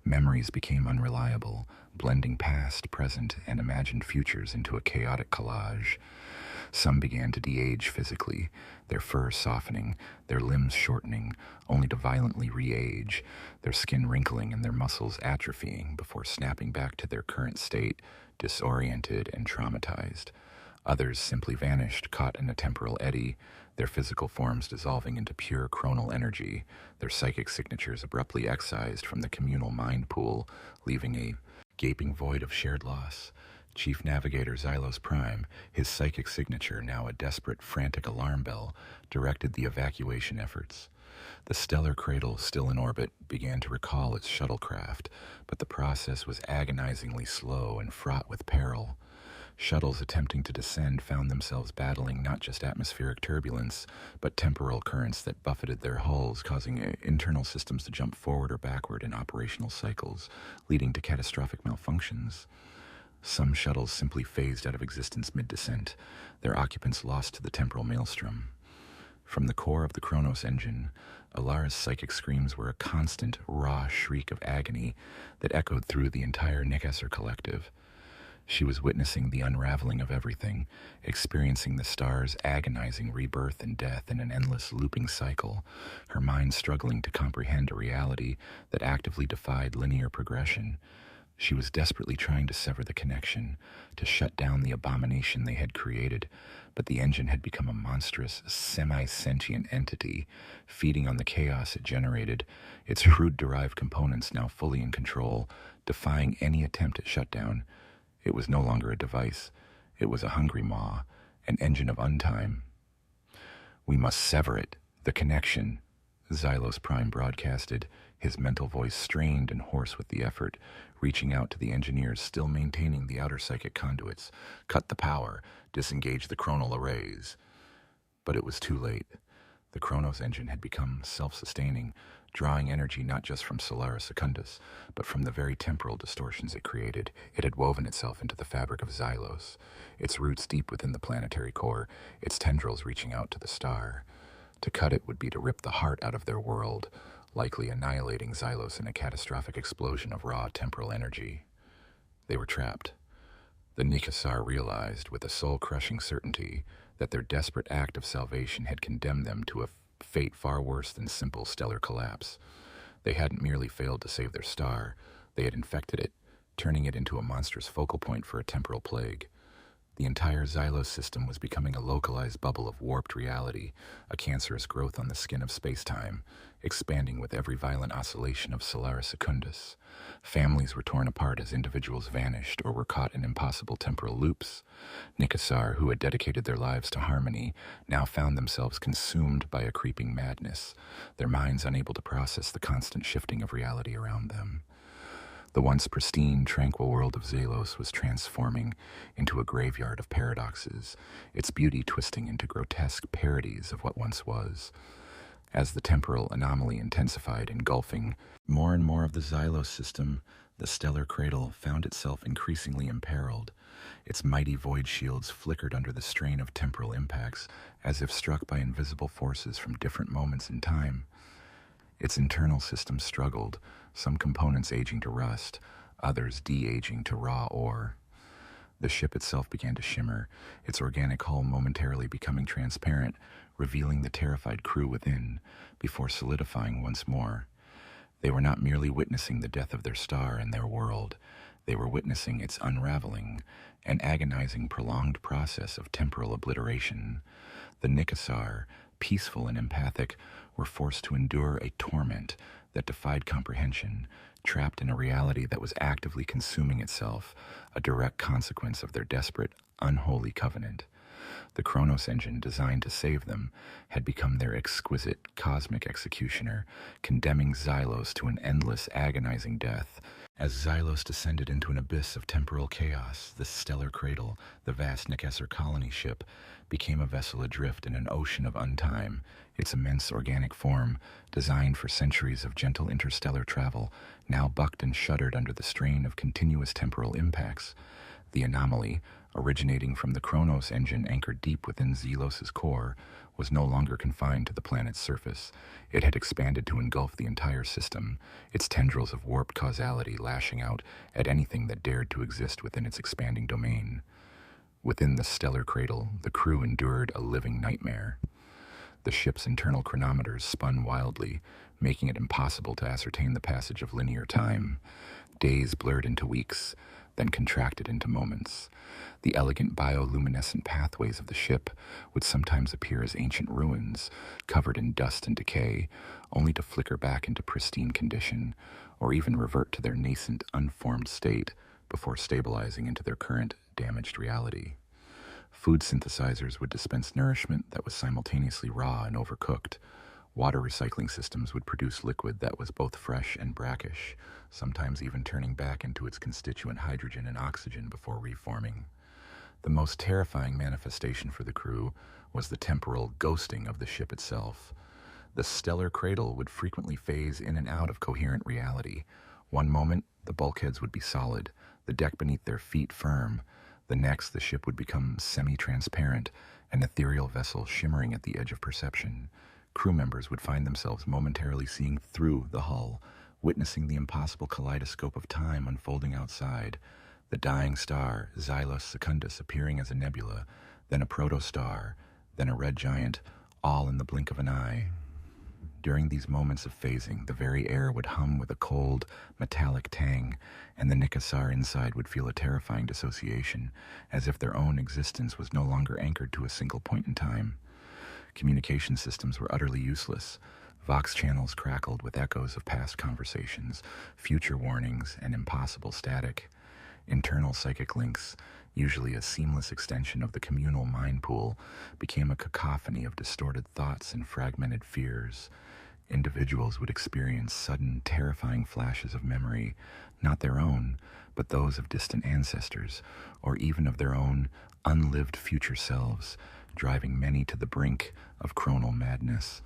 [SPEAKER 1] Memories became unreliable, blending past, present, and imagined futures into a chaotic collage. Some began to de-age physically, their fur softening, their limbs shortening, only to violently re-age, their skin wrinkling and their muscles atrophying before snapping back to their current state, disoriented and traumatized. Others simply vanished, caught in a temporal eddy, their physical forms dissolving into pure chronal energy, their psychic signatures abruptly excised from the communal mind pool, leaving a gaping void of shared loss. Chief Navigator Xylos Prime, his psychic signature now a desperate, frantic alarm bell, directed the evacuation efforts. The stellar cradle, still in orbit, began to recall its shuttlecraft, but the process was agonizingly slow and fraught with peril. Shuttles attempting to descend found themselves battling not just atmospheric turbulence, but temporal currents that buffeted their hulls, causing internal systems to jump forward or backward in operational cycles, leading to catastrophic malfunctions. Some shuttles simply phased out of existence mid-descent, their occupants lost to the temporal maelstrom. From the core of the Chronos engine, Alara's psychic screams were a constant, raw shriek of agony that echoed through the entire Nicassar collective. She was witnessing the unraveling of everything, experiencing the stars' agonizing rebirth and death in an endless looping cycle, her mind struggling to comprehend a reality that actively defied linear progression. She was desperately trying to sever the connection, to shut down the abomination they had created, but the engine had become a monstrous, semi-sentient entity, feeding on the chaos it generated, its Hrud-derived components now fully in control, defying any attempt at shutdown. It was no longer a device. It was a hungry maw, an engine of untime. "We must sever it, the connection," Xylos Prime broadcasted, his mental voice strained and hoarse with the effort, reaching out to the engineers still maintaining the outer psychic conduits. "Cut the power, disengage the chronal arrays." But it was too late. The Chronos engine had become self-sustaining, drawing energy not just from Solaris Secundus, but from the very temporal distortions it created. It had woven itself into the fabric of Xylos, its roots deep within the planetary core, its tendrils reaching out to the star. To cut it would be to rip the heart out of their world, likely annihilating Xylos in a catastrophic explosion of raw temporal energy. They were trapped. The Nicassar realized with a soul-crushing certainty that their desperate act of salvation had condemned them to a fate far worse than simple stellar collapse. They hadn't merely failed to save their star, they had infected it, turning it into a monstrous focal point for a temporal plague. The entire Xylos system was becoming a localized bubble of warped reality, a cancerous growth on the skin of space-time, expanding with every violent oscillation of Solaris Secundus. Families were torn apart as individuals vanished or were caught in impossible temporal loops. Nicassar, who had dedicated their lives to harmony, now found themselves consumed by a creeping madness, their minds unable to process the constant shifting of reality around them. The once pristine, tranquil world of Xylos was transforming into a graveyard of paradoxes, its beauty twisting into grotesque parodies of what once was. As the temporal anomaly intensified, engulfing more and more of the Xylos system, The stellar cradle found itself increasingly imperiled. Its mighty void shields flickered under the strain of temporal impacts, as if struck by invisible forces from different moments in time. Its internal systems struggled, some components aging to rust, others de-aging to raw ore. The ship itself began to shimmer, its organic hull momentarily becoming transparent, revealing the terrified crew within, before solidifying once more. They were not merely witnessing the death of their star and their world, they were witnessing its unraveling, an agonizing, prolonged process of temporal obliteration. The Nicassar, peaceful and empathic, were forced to endure a torment that defied comprehension, trapped in a reality that was actively consuming itself, a direct consequence of their desperate, unholy covenant. The Chronos engine, designed to save them, had become their exquisite, cosmic executioner, condemning Xylos to an endless, agonizing death. As Xylos descended into an abyss of temporal chaos, the stellar cradle, the vast Nicassar colony ship, became a vessel adrift in an ocean of untime, its immense organic form, designed for centuries of gentle interstellar travel, now bucked and shuddered under the strain of continuous temporal impacts. The anomaly, originating from the Chronos engine anchored deep within Xenos' core, was no longer confined to the planet's surface. It had expanded to engulf the entire system, its tendrils of warped causality lashing out at anything that dared to exist within its expanding domain. Within the stellar cradle, the crew endured a living nightmare. The ship's internal chronometers spun wildly, making it impossible to ascertain the passage of linear time. Days blurred into weeks, then contracted into moments. The elegant bioluminescent pathways of the ship would sometimes appear as ancient ruins, covered in dust and decay, only to flicker back into pristine condition, or even revert to their nascent, unformed state before stabilizing into their current, damaged reality. Food synthesizers would dispense nourishment that was simultaneously raw and overcooked. Water recycling systems would produce liquid that was both fresh and brackish, sometimes even turning back into its constituent hydrogen and oxygen before reforming. The most terrifying manifestation for the crew was the temporal ghosting of the ship itself. The stellar cradle would frequently phase in and out of coherent reality. One moment, the bulkheads would be solid, the deck beneath their feet firm. The next, the ship would become semi-transparent, an ethereal vessel shimmering at the edge of perception. Crew members would find themselves momentarily seeing through the hull, witnessing the impossible kaleidoscope of time unfolding outside. The dying star, Xylos Secundus, appearing as a nebula, then a protostar, then a red giant, all in the blink of an eye. During these moments of phasing, the very air would hum with a cold, metallic tang, and the Nicassar inside would feel a terrifying dissociation, as if their own existence was no longer anchored to a single point in time. Communication systems were utterly useless. Vox channels crackled with echoes of past conversations, future warnings, and impossible static. Internal psychic links, usually a seamless extension of the communal mind pool, became a cacophony of distorted thoughts and fragmented fears. Individuals would experience sudden, terrifying flashes of memory, not their own, but those of distant ancestors, or even of their own unlived future selves, driving many to the brink of chronal madness.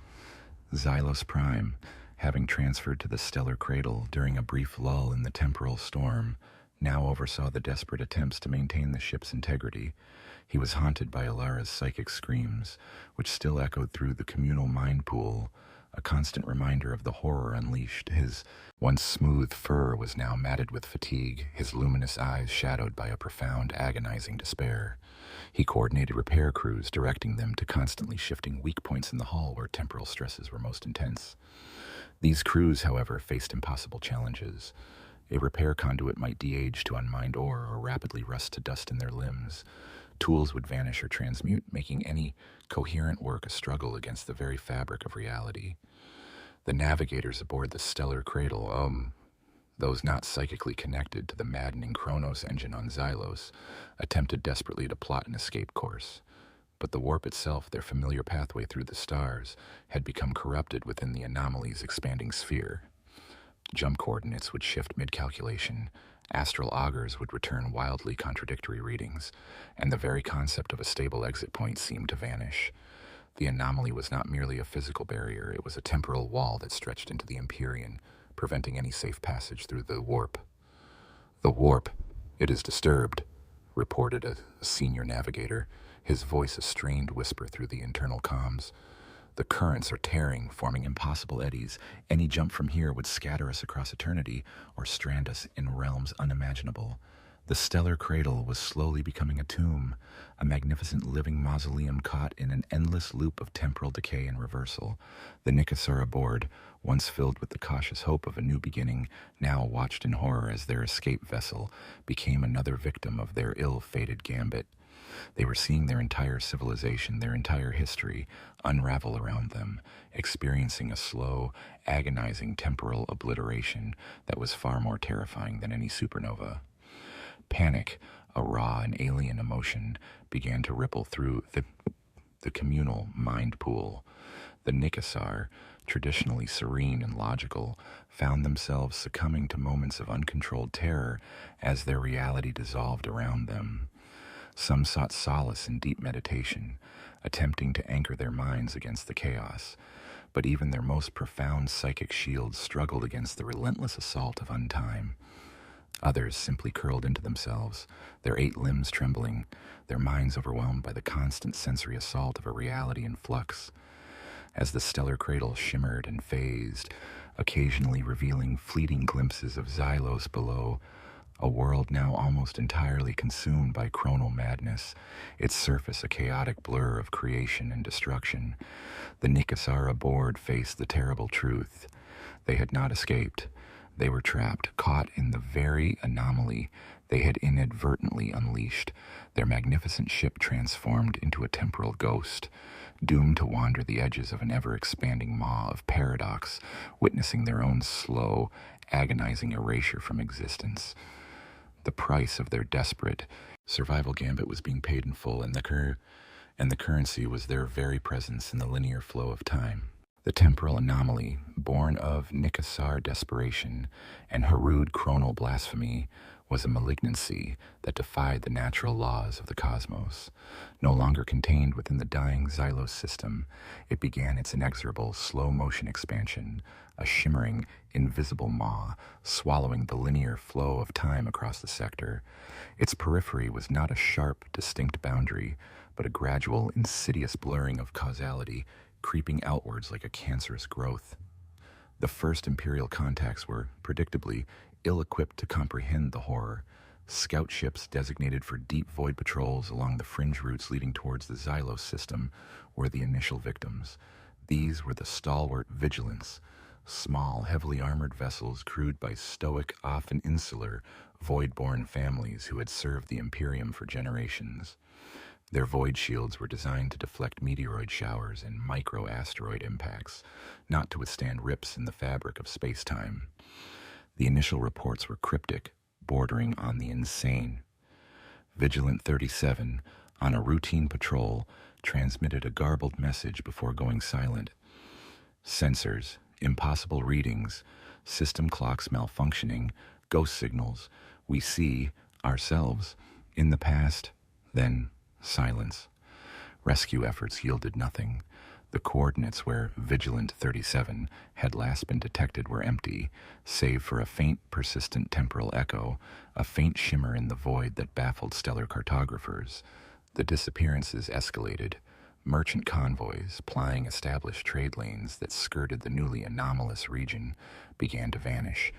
[SPEAKER 1] Xylos Prime, having transferred to the stellar cradle during a brief lull in the temporal storm, now oversaw the desperate attempts to maintain the ship's integrity. He was haunted by Alara's psychic screams, which still echoed through the communal mind pool, a constant reminder of the horror unleashed. His once smooth fur was now matted with fatigue, his luminous eyes shadowed by a profound, agonizing despair. He coordinated repair crews, directing them to constantly shifting weak points in the hull where temporal stresses were most intense. These crews, however, faced impossible challenges. A repair conduit might de-age to unmined ore or rapidly rust to dust in their limbs. Tools would vanish or transmute, making any coherent work a struggle against the very fabric of reality. The navigators aboard the stellar cradle, those not psychically connected to the maddening Chronos engine on Xylos, attempted desperately to plot an escape course. But the warp itself, their familiar pathway through the stars, had become corrupted within the anomaly's expanding sphere. Jump coordinates would shift mid-calculation, astral augurs would return wildly contradictory readings, and the very concept of a stable exit point seemed to vanish. The anomaly was not merely a physical barrier, it was a temporal wall that stretched into the Imperium, preventing any safe passage through the warp. "The warp. It is disturbed," reported a senior navigator, his voice a strained whisper through the internal comms. "The currents are tearing, forming impossible eddies. Any jump from here would scatter us across eternity or strand us in realms unimaginable." The stellar cradle was slowly becoming a tomb, a magnificent living mausoleum caught in an endless loop of temporal decay and reversal. The Nicassar aboard, once filled with the cautious hope of a new beginning, now watched in horror as their escape vessel became another victim of their ill-fated gambit. They were seeing their entire civilization, their entire history, unravel around them, experiencing a slow, agonizing temporal obliteration that was far more terrifying than any supernova. Panic, a raw and alien emotion, began to ripple through the communal mind pool. The Nicassar, traditionally serene and logical, found themselves succumbing to moments of uncontrolled terror as their reality dissolved around them. Some sought solace in deep meditation, attempting to anchor their minds against the chaos, but even their most profound psychic shields struggled against the relentless assault of untime. Others simply curled into themselves, their 8 limbs trembling, their minds overwhelmed by the constant sensory assault of a reality in flux. As the stellar cradle shimmered and phased, occasionally revealing fleeting glimpses of Xylos below, a world now almost entirely consumed by chronal madness, its surface a chaotic blur of creation and destruction, the Nicassar aboard faced the terrible truth. They had not escaped. They were trapped, caught in the very anomaly they had inadvertently unleashed, their magnificent ship transformed into a temporal ghost, doomed to wander the edges of an ever-expanding maw of paradox, witnessing their own slow, agonizing erasure from existence. The price of their desperate survival gambit was being paid in full, and the currency was their very presence in the linear flow of time. The temporal anomaly, born of Nicassar desperation and Hrud chronal blasphemy, was a malignancy that defied the natural laws of the cosmos. No longer contained within the dying Xylos system, it began its inexorable, slow-motion expansion, a shimmering, invisible maw, swallowing the linear flow of time across the sector. Its periphery was not a sharp, distinct boundary, but a gradual, insidious blurring of causality, creeping outwards like a cancerous growth. The first Imperial contacts were, predictably, ill-equipped to comprehend the horror. Scout ships designated for deep void patrols along the fringe routes leading towards the Xylos system were the initial victims. These were the stalwart Vigilants, small, heavily armored vessels crewed by stoic, often insular, void-born families who had served the Imperium for generations. Their void shields were designed to deflect meteoroid showers and micro-asteroid impacts, not to withstand rips in the fabric of space-time. The initial reports were cryptic, bordering on the insane. Vigilant 37, on a routine patrol, transmitted a garbled message before going silent. Sensors, impossible readings, system clocks malfunctioning, ghost signals. We see ourselves in the past, then silence. Rescue efforts yielded nothing. The coordinates where Vigilant 37 had last been detected were empty, save for a faint, persistent temporal echo, a faint shimmer in the void that baffled stellar cartographers. The disappearances escalated. Merchant convoys, plying established trade lanes that skirted the newly anomalous region, began to vanish.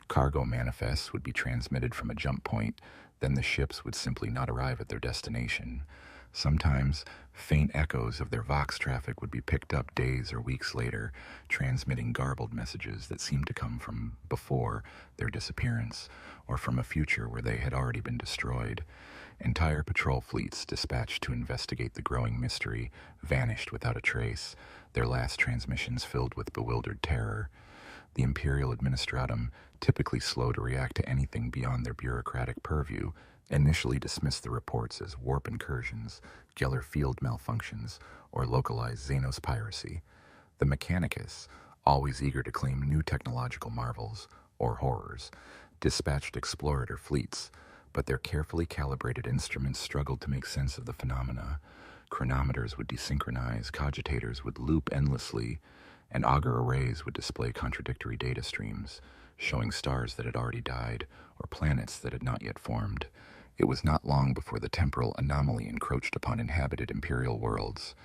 [SPEAKER 1] Cargo manifests would be transmitted from a jump point, then the ships would simply not arrive at their destination. Sometimes, faint echoes of their Vox traffic would be picked up days or weeks later, transmitting garbled messages that seemed to come from before their disappearance, or from a future where they had already been destroyed. Entire patrol fleets dispatched to investigate the growing mystery vanished without a trace, their last transmissions filled with bewildered terror. The Imperial Administratum, typically slow to react to anything beyond their bureaucratic purview, initially dismissed the reports as warp incursions, Geller field malfunctions, or localized Xenos piracy. The Mechanicus, always eager to claim new technological marvels, or horrors, dispatched explorator fleets, but their carefully calibrated instruments struggled to make sense of the phenomena. Chronometers would desynchronize, cogitators would loop endlessly, and augur arrays would display contradictory data streams, showing stars that had already died or planets that had not yet formed. It was not long before the temporal anomaly encroached upon inhabited Imperial worlds.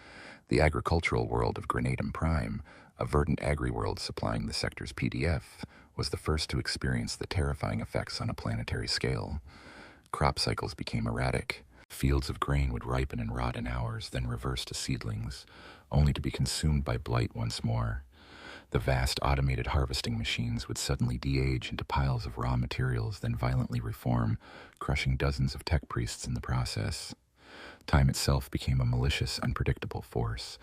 [SPEAKER 1] The agricultural world of Grenadium Prime, a verdant agri-world supplying the sector's PDF, was the first to experience the terrifying effects on a planetary scale. Crop cycles became erratic. Fields of grain would ripen and rot in hours, then reverse to seedlings, only to be consumed by blight once more. The vast automated harvesting machines would suddenly de-age into piles of raw materials, then violently reform, crushing dozens of tech priests in the process. Time itself became a malicious, unpredictable force.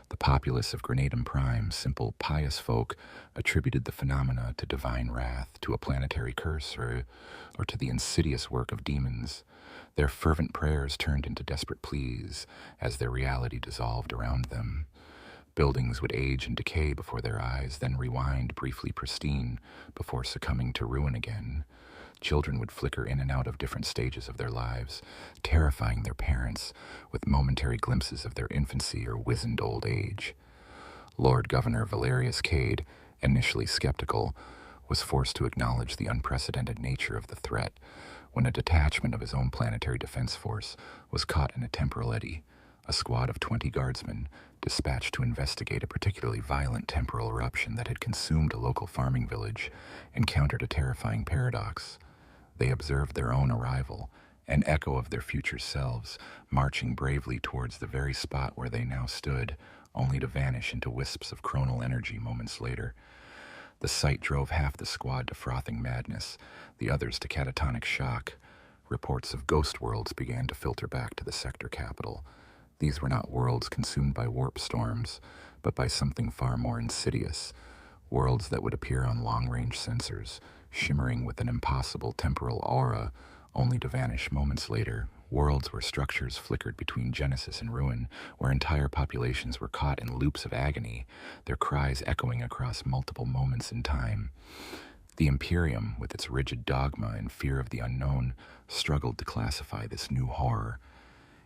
[SPEAKER 1] The populace of Grenadium Prime, simple, pious folk, attributed the phenomena to divine wrath, to a planetary curse, or to the insidious work of demons. Their fervent prayers turned into desperate pleas as their reality dissolved around them. Buildings would age and decay before their eyes, then rewind briefly pristine before succumbing to ruin again. Children would flicker in and out of different stages of their lives, terrifying their parents with momentary glimpses of their infancy or wizened old age. Lord Governor Valerius Cade, initially skeptical, was forced to acknowledge the unprecedented nature of the threat when a detachment of his own planetary defense force was caught in a temporal eddy. A squad of 20 guardsmen, dispatched to investigate a particularly violent temporal eruption that had consumed a local farming village, encountered a terrifying paradox. They observed their own arrival, an echo of their future selves, marching bravely towards the very spot where they now stood, only to vanish into wisps of chronal energy moments later. The sight drove half the squad to frothing madness, the others to catatonic shock. Reports of ghost worlds began to filter back to the sector capital. These were not worlds consumed by warp storms, but by something far more insidious. Worlds that would appear on long-range sensors, shimmering with an impossible temporal aura, only to vanish moments later. Worlds where structures flickered between genesis and ruin, where entire populations were caught in loops of agony, their cries echoing across multiple moments in time. The Imperium, with its rigid dogma and fear of the unknown, struggled to classify this new horror.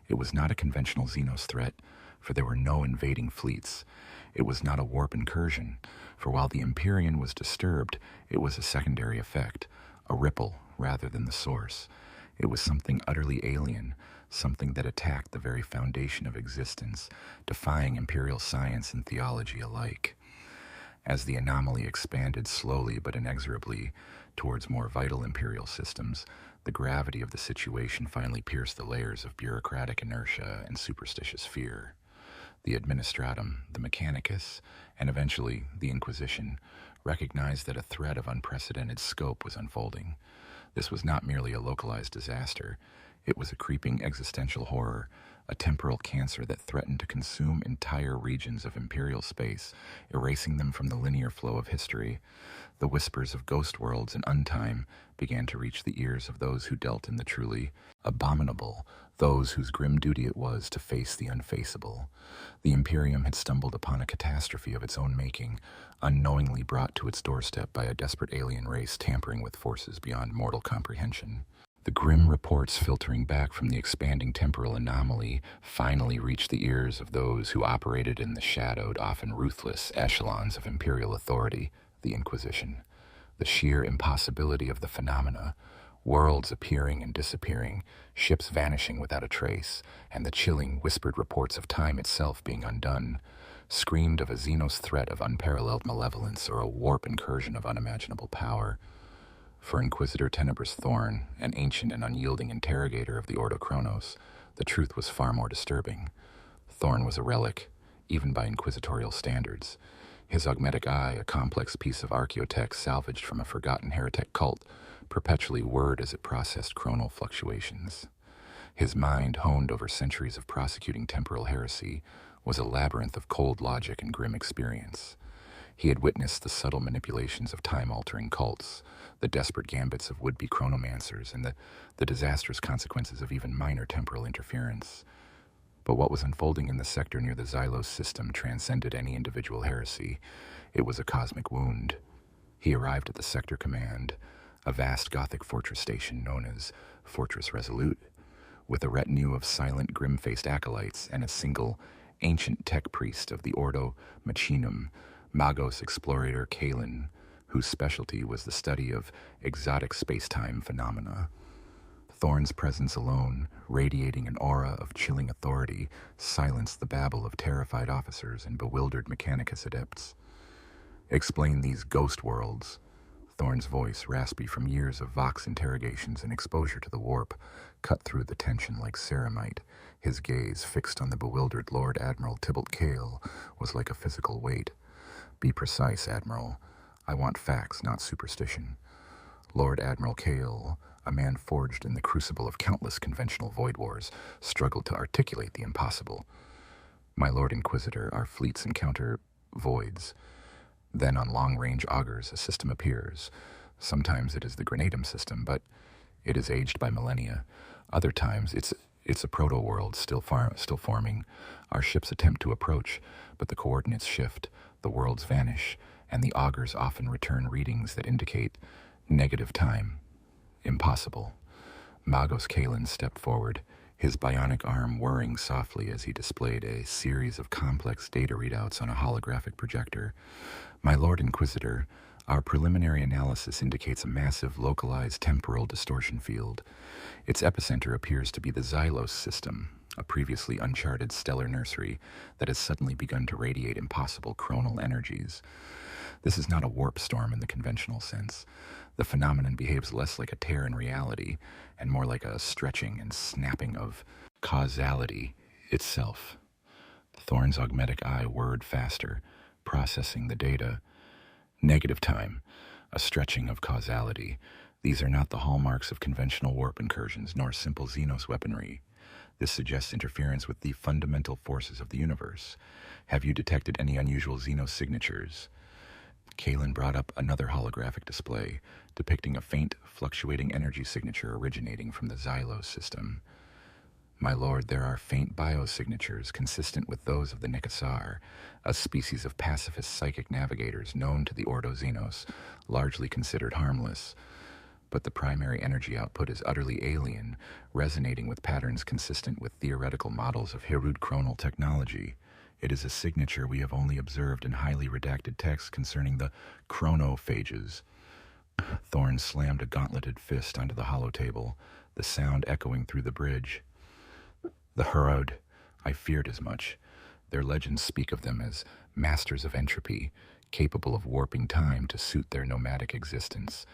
[SPEAKER 1] It was not a conventional Xenos threat, for there were no invading fleets. It was not a warp incursion, for while the Imperium was disturbed, it was a secondary effect, a ripple rather than the source. It was something utterly alien, something that attacked the very foundation of existence, defying Imperial science and theology alike. As the anomaly expanded slowly but inexorably towards more vital Imperial systems, the gravity of the situation finally pierced the layers of bureaucratic inertia and superstitious fear. The Administratum, the Mechanicus, and eventually the Inquisition recognized that a threat of unprecedented scope was unfolding. This was not merely a localized disaster. It was a creeping existential horror, a temporal cancer that threatened to consume entire regions of Imperial space, erasing them from the linear flow of history. The whispers of ghost worlds and untime began to reach the ears of those who dealt in the truly abominable, those whose grim duty it was to face the unfaceable. The Imperium had stumbled upon a catastrophe of its own making, unknowingly brought to its doorstep by a desperate alien race tampering with forces beyond mortal comprehension. The grim reports filtering back from the expanding temporal anomaly finally reached the ears of those who operated in the shadowed, often ruthless echelons of Imperial authority, the Inquisition. The sheer impossibility of the phenomena, worlds appearing and disappearing, ships vanishing without a trace, and the chilling, whispered reports of time itself being undone, screamed of a Xenos threat of unparalleled malevolence or a warp incursion of unimaginable power. For Inquisitor Tenebris Thorn, an ancient and unyielding interrogator of the Ordo Chronos, the truth was far more disturbing. Thorn was a relic, even by inquisitorial standards. His augmetic eye, a complex piece of archaeotech salvaged from a forgotten heretic cult, perpetually whirred as it processed chronal fluctuations. His mind, honed over centuries of prosecuting temporal heresy, was a labyrinth of cold logic and grim experience. He had witnessed the subtle manipulations of time-altering cults, the desperate gambits of would-be chronomancers, and the disastrous consequences of even minor temporal interference. But what was unfolding in the sector near the Xylos system transcended any individual heresy. It was a cosmic wound. He arrived at the sector command, a vast Gothic fortress station known as Fortress Resolute, with a retinue of silent, grim-faced acolytes and a single, ancient tech priest of the Ordo Machinum, Magos explorator Kalen, whose specialty was the study of exotic space-time phenomena. Thorn's presence alone, radiating an aura of chilling authority, silenced the babble of terrified officers and bewildered Mechanicus adepts. Explain these ghost worlds. Thorn's voice, raspy from years of Vox interrogations and exposure to the warp, cut through the tension like ceramite. His gaze, fixed on the bewildered Lord Admiral Tybalt Kale, was like a physical weight. Be precise, Admiral. I want facts, not superstition. Lord Admiral Kale, a man forged in the crucible of countless conventional void wars, struggled to articulate the impossible. My Lord Inquisitor, our fleets encounter voids. Then on long-range augurs, a system appears. Sometimes it is the Grenadium system, but it is aged by millennia. Other times it's a proto-world still forming. Our ships attempt to approach, but the coordinates shift, the worlds vanish, and the augurs often return readings that indicate negative time. Impossible. Magos Kalen stepped forward, his bionic arm whirring softly as he displayed a series of complex data readouts on a holographic projector. My Lord Inquisitor, our preliminary analysis indicates a massive localized temporal distortion field. Its epicenter appears to be the Xenos system, a previously uncharted stellar nursery that has suddenly begun to radiate impossible chronal energies. This is not a warp storm in the conventional sense. The phenomenon behaves less like a tear in reality and more like a stretching and snapping of causality itself. Thorn's augmetic eye whirred faster, processing the data. Negative time, a stretching of causality. These are not the hallmarks of conventional warp incursions, nor simple Xenos weaponry. This suggests interference with the fundamental forces of the universe. Have you detected any unusual Xenos signatures? Kalen brought up another holographic display, depicting a faint, fluctuating energy signature originating from the Xenos system. My lord, there are faint biosignatures consistent with those of the Nicassar, a species of pacifist psychic navigators known to the Ordo Xenos, largely considered harmless. But the primary energy output is utterly alien, resonating with patterns consistent with theoretical models of Hrud chronal technology. It is a signature we have only observed in highly redacted texts concerning the chronophages. Thorn slammed a gauntleted fist onto the hollow table, the sound echoing through the bridge. The Hrud, I feared as much. Their legends speak of them as masters of entropy, capable of warping time to suit their nomadic existence.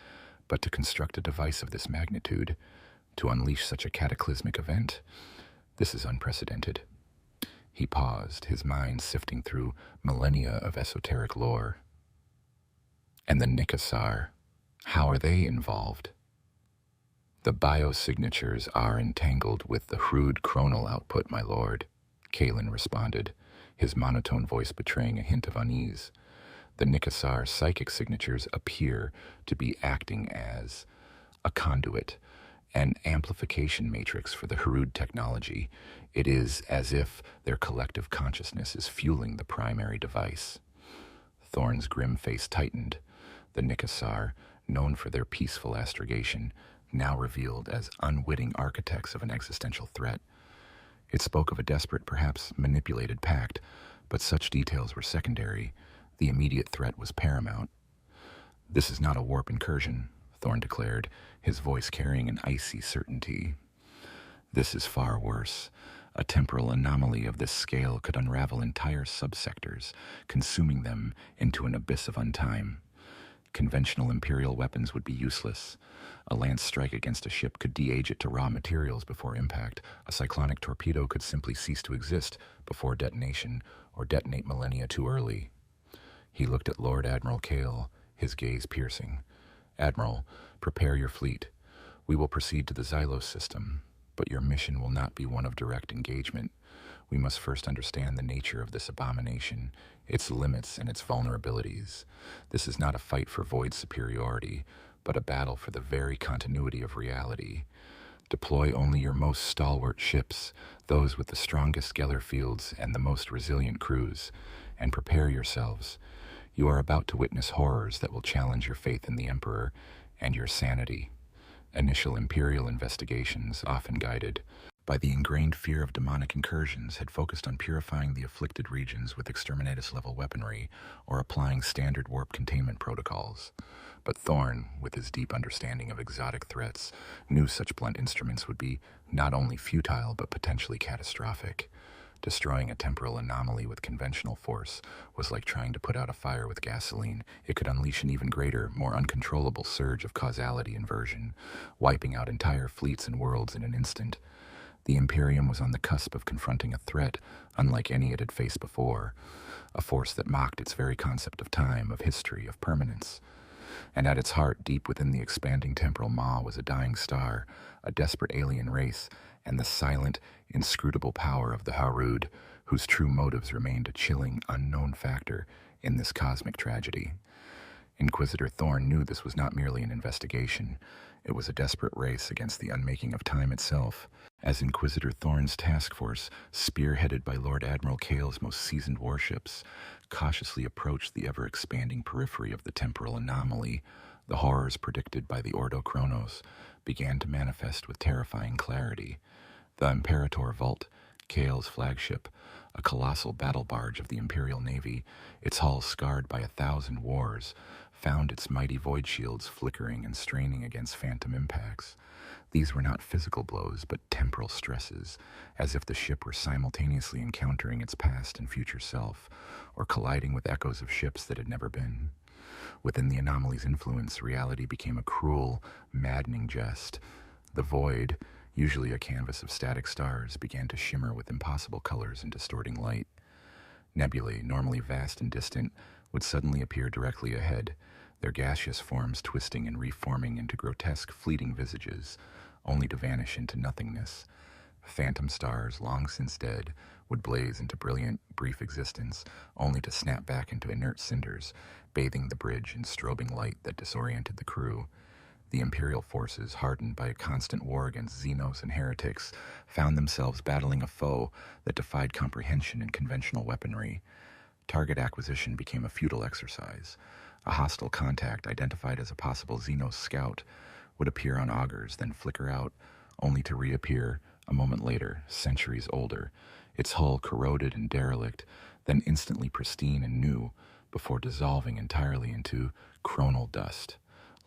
[SPEAKER 1] But to construct a device of this magnitude, to unleash such a cataclysmic event, this is unprecedented. He paused, his mind sifting through millennia of esoteric lore. And the Nicassar, how are they involved? The biosignatures are entangled with the Hrud chronal output, my lord, Kalen responded, his monotone voice betraying a hint of unease. The Nicassar psychic signatures appear to be acting as a conduit, an amplification matrix for the Hrud technology. It is as if their collective consciousness is fueling the primary device. Thorn's grim face tightened. The Nicassar, known for their peaceful astrogation, now revealed as unwitting architects of an existential threat. It spoke of a desperate, perhaps manipulated pact, but such details were secondary. The immediate threat was paramount. This is not a warp incursion, Thorn declared, his voice carrying an icy certainty. This is far worse. A temporal anomaly of this scale could unravel entire subsectors, consuming them into an abyss of untime. Conventional Imperial weapons would be useless. A lance strike against a ship could de-age it to raw materials before impact. A cyclonic torpedo could simply cease to exist before detonation, or detonate millennia too early. He looked at Lord Admiral Kale, his gaze piercing. Admiral, prepare your fleet. We will proceed to the Xenos system, but your mission will not be one of direct engagement. We must first understand the nature of this abomination, its limits and its vulnerabilities. This is not a fight for void superiority, but a battle for the very continuity of reality. Deploy only your most stalwart ships, those with the strongest Geller fields and the most resilient crews, and prepare yourselves. You are about to witness horrors that will challenge your faith in the Emperor and your sanity. Initial Imperial investigations, often guided, by the ingrained fear of demonic incursions, had focused on purifying the afflicted regions with exterminatus-level weaponry or applying standard warp containment protocols. But Thorn, with his deep understanding of exotic threats, knew such blunt instruments would be not only futile but potentially catastrophic. Destroying a temporal anomaly with conventional force was like trying to put out a fire with gasoline. It could unleash an even greater, more uncontrollable surge of causality inversion, wiping out entire fleets and worlds in an instant. The Imperium was on the cusp of confronting a threat unlike any it had faced before, a force that mocked its very concept of time, of history, of permanence. And at its heart, deep within the expanding temporal maw, was a dying star, a desperate alien race, and the silent, inscrutable power of the Hrud, whose true motives remained a chilling, unknown factor in this cosmic tragedy. Inquisitor Thorn knew this was not merely an investigation. It was a desperate race against the unmaking of time itself. As Inquisitor Thorn's task force, spearheaded by Lord Admiral Kale's most seasoned warships, cautiously approached the ever-expanding periphery of the temporal anomaly, the horrors predicted by the Ordo Chronos began to manifest with terrifying clarity. The Imperator Vault, Kale's flagship, a colossal battle barge of the Imperial Navy, its hull scarred by 1,000 wars, found its mighty void shields flickering and straining against phantom impacts. These were not physical blows, but temporal stresses, as if the ship were simultaneously encountering its past and future self, or colliding with echoes of ships that had never been. Within the anomaly's influence, reality became a cruel, maddening jest. The void, usually a canvas of static stars, began to shimmer with impossible colors and distorting light. Nebulae, normally vast and distant, would suddenly appear directly ahead, their gaseous forms twisting and reforming into grotesque, fleeting visages, only to vanish into nothingness. Phantom stars, long since dead, would blaze into brilliant, brief existence, only to snap back into inert cinders, bathing the bridge in strobing light that disoriented the crew. The Imperial forces, hardened by a constant war against Xenos and heretics, found themselves battling a foe that defied comprehension in conventional weaponry. Target acquisition became a futile exercise. A hostile contact, identified as a possible Xenos scout, would appear on augurs, then flicker out, only to reappear a moment later, centuries older, its hull corroded and derelict, then instantly pristine and new, before dissolving entirely into chronal dust.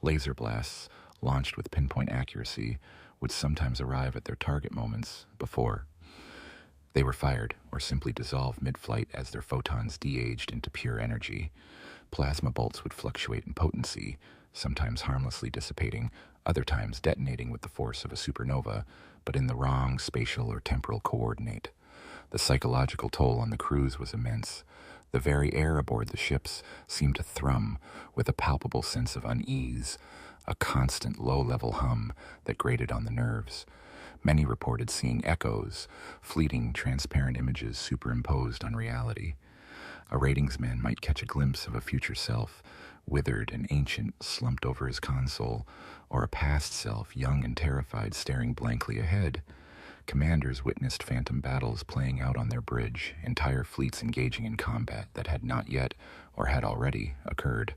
[SPEAKER 1] Laser blasts, launched with pinpoint accuracy, would sometimes arrive at their target moments before they were fired, or simply dissolved mid-flight as their photons de-aged into pure energy. Plasma bolts would fluctuate in potency, sometimes harmlessly dissipating, other times detonating with the force of a supernova, but in the wrong spatial or temporal coordinate. The psychological toll on the crews was immense. The very air aboard the ships seemed to thrum with a palpable sense of unease, a constant low-level hum that grated on the nerves. Many reported seeing echoes, fleeting, transparent images superimposed on reality. A ratingsman might catch a glimpse of a future self, withered and ancient, slumped over his console, or a past self, young and terrified, staring blankly ahead. Commanders witnessed phantom battles playing out on their bridge, entire fleets engaging in combat that had not yet, or had already, occurred.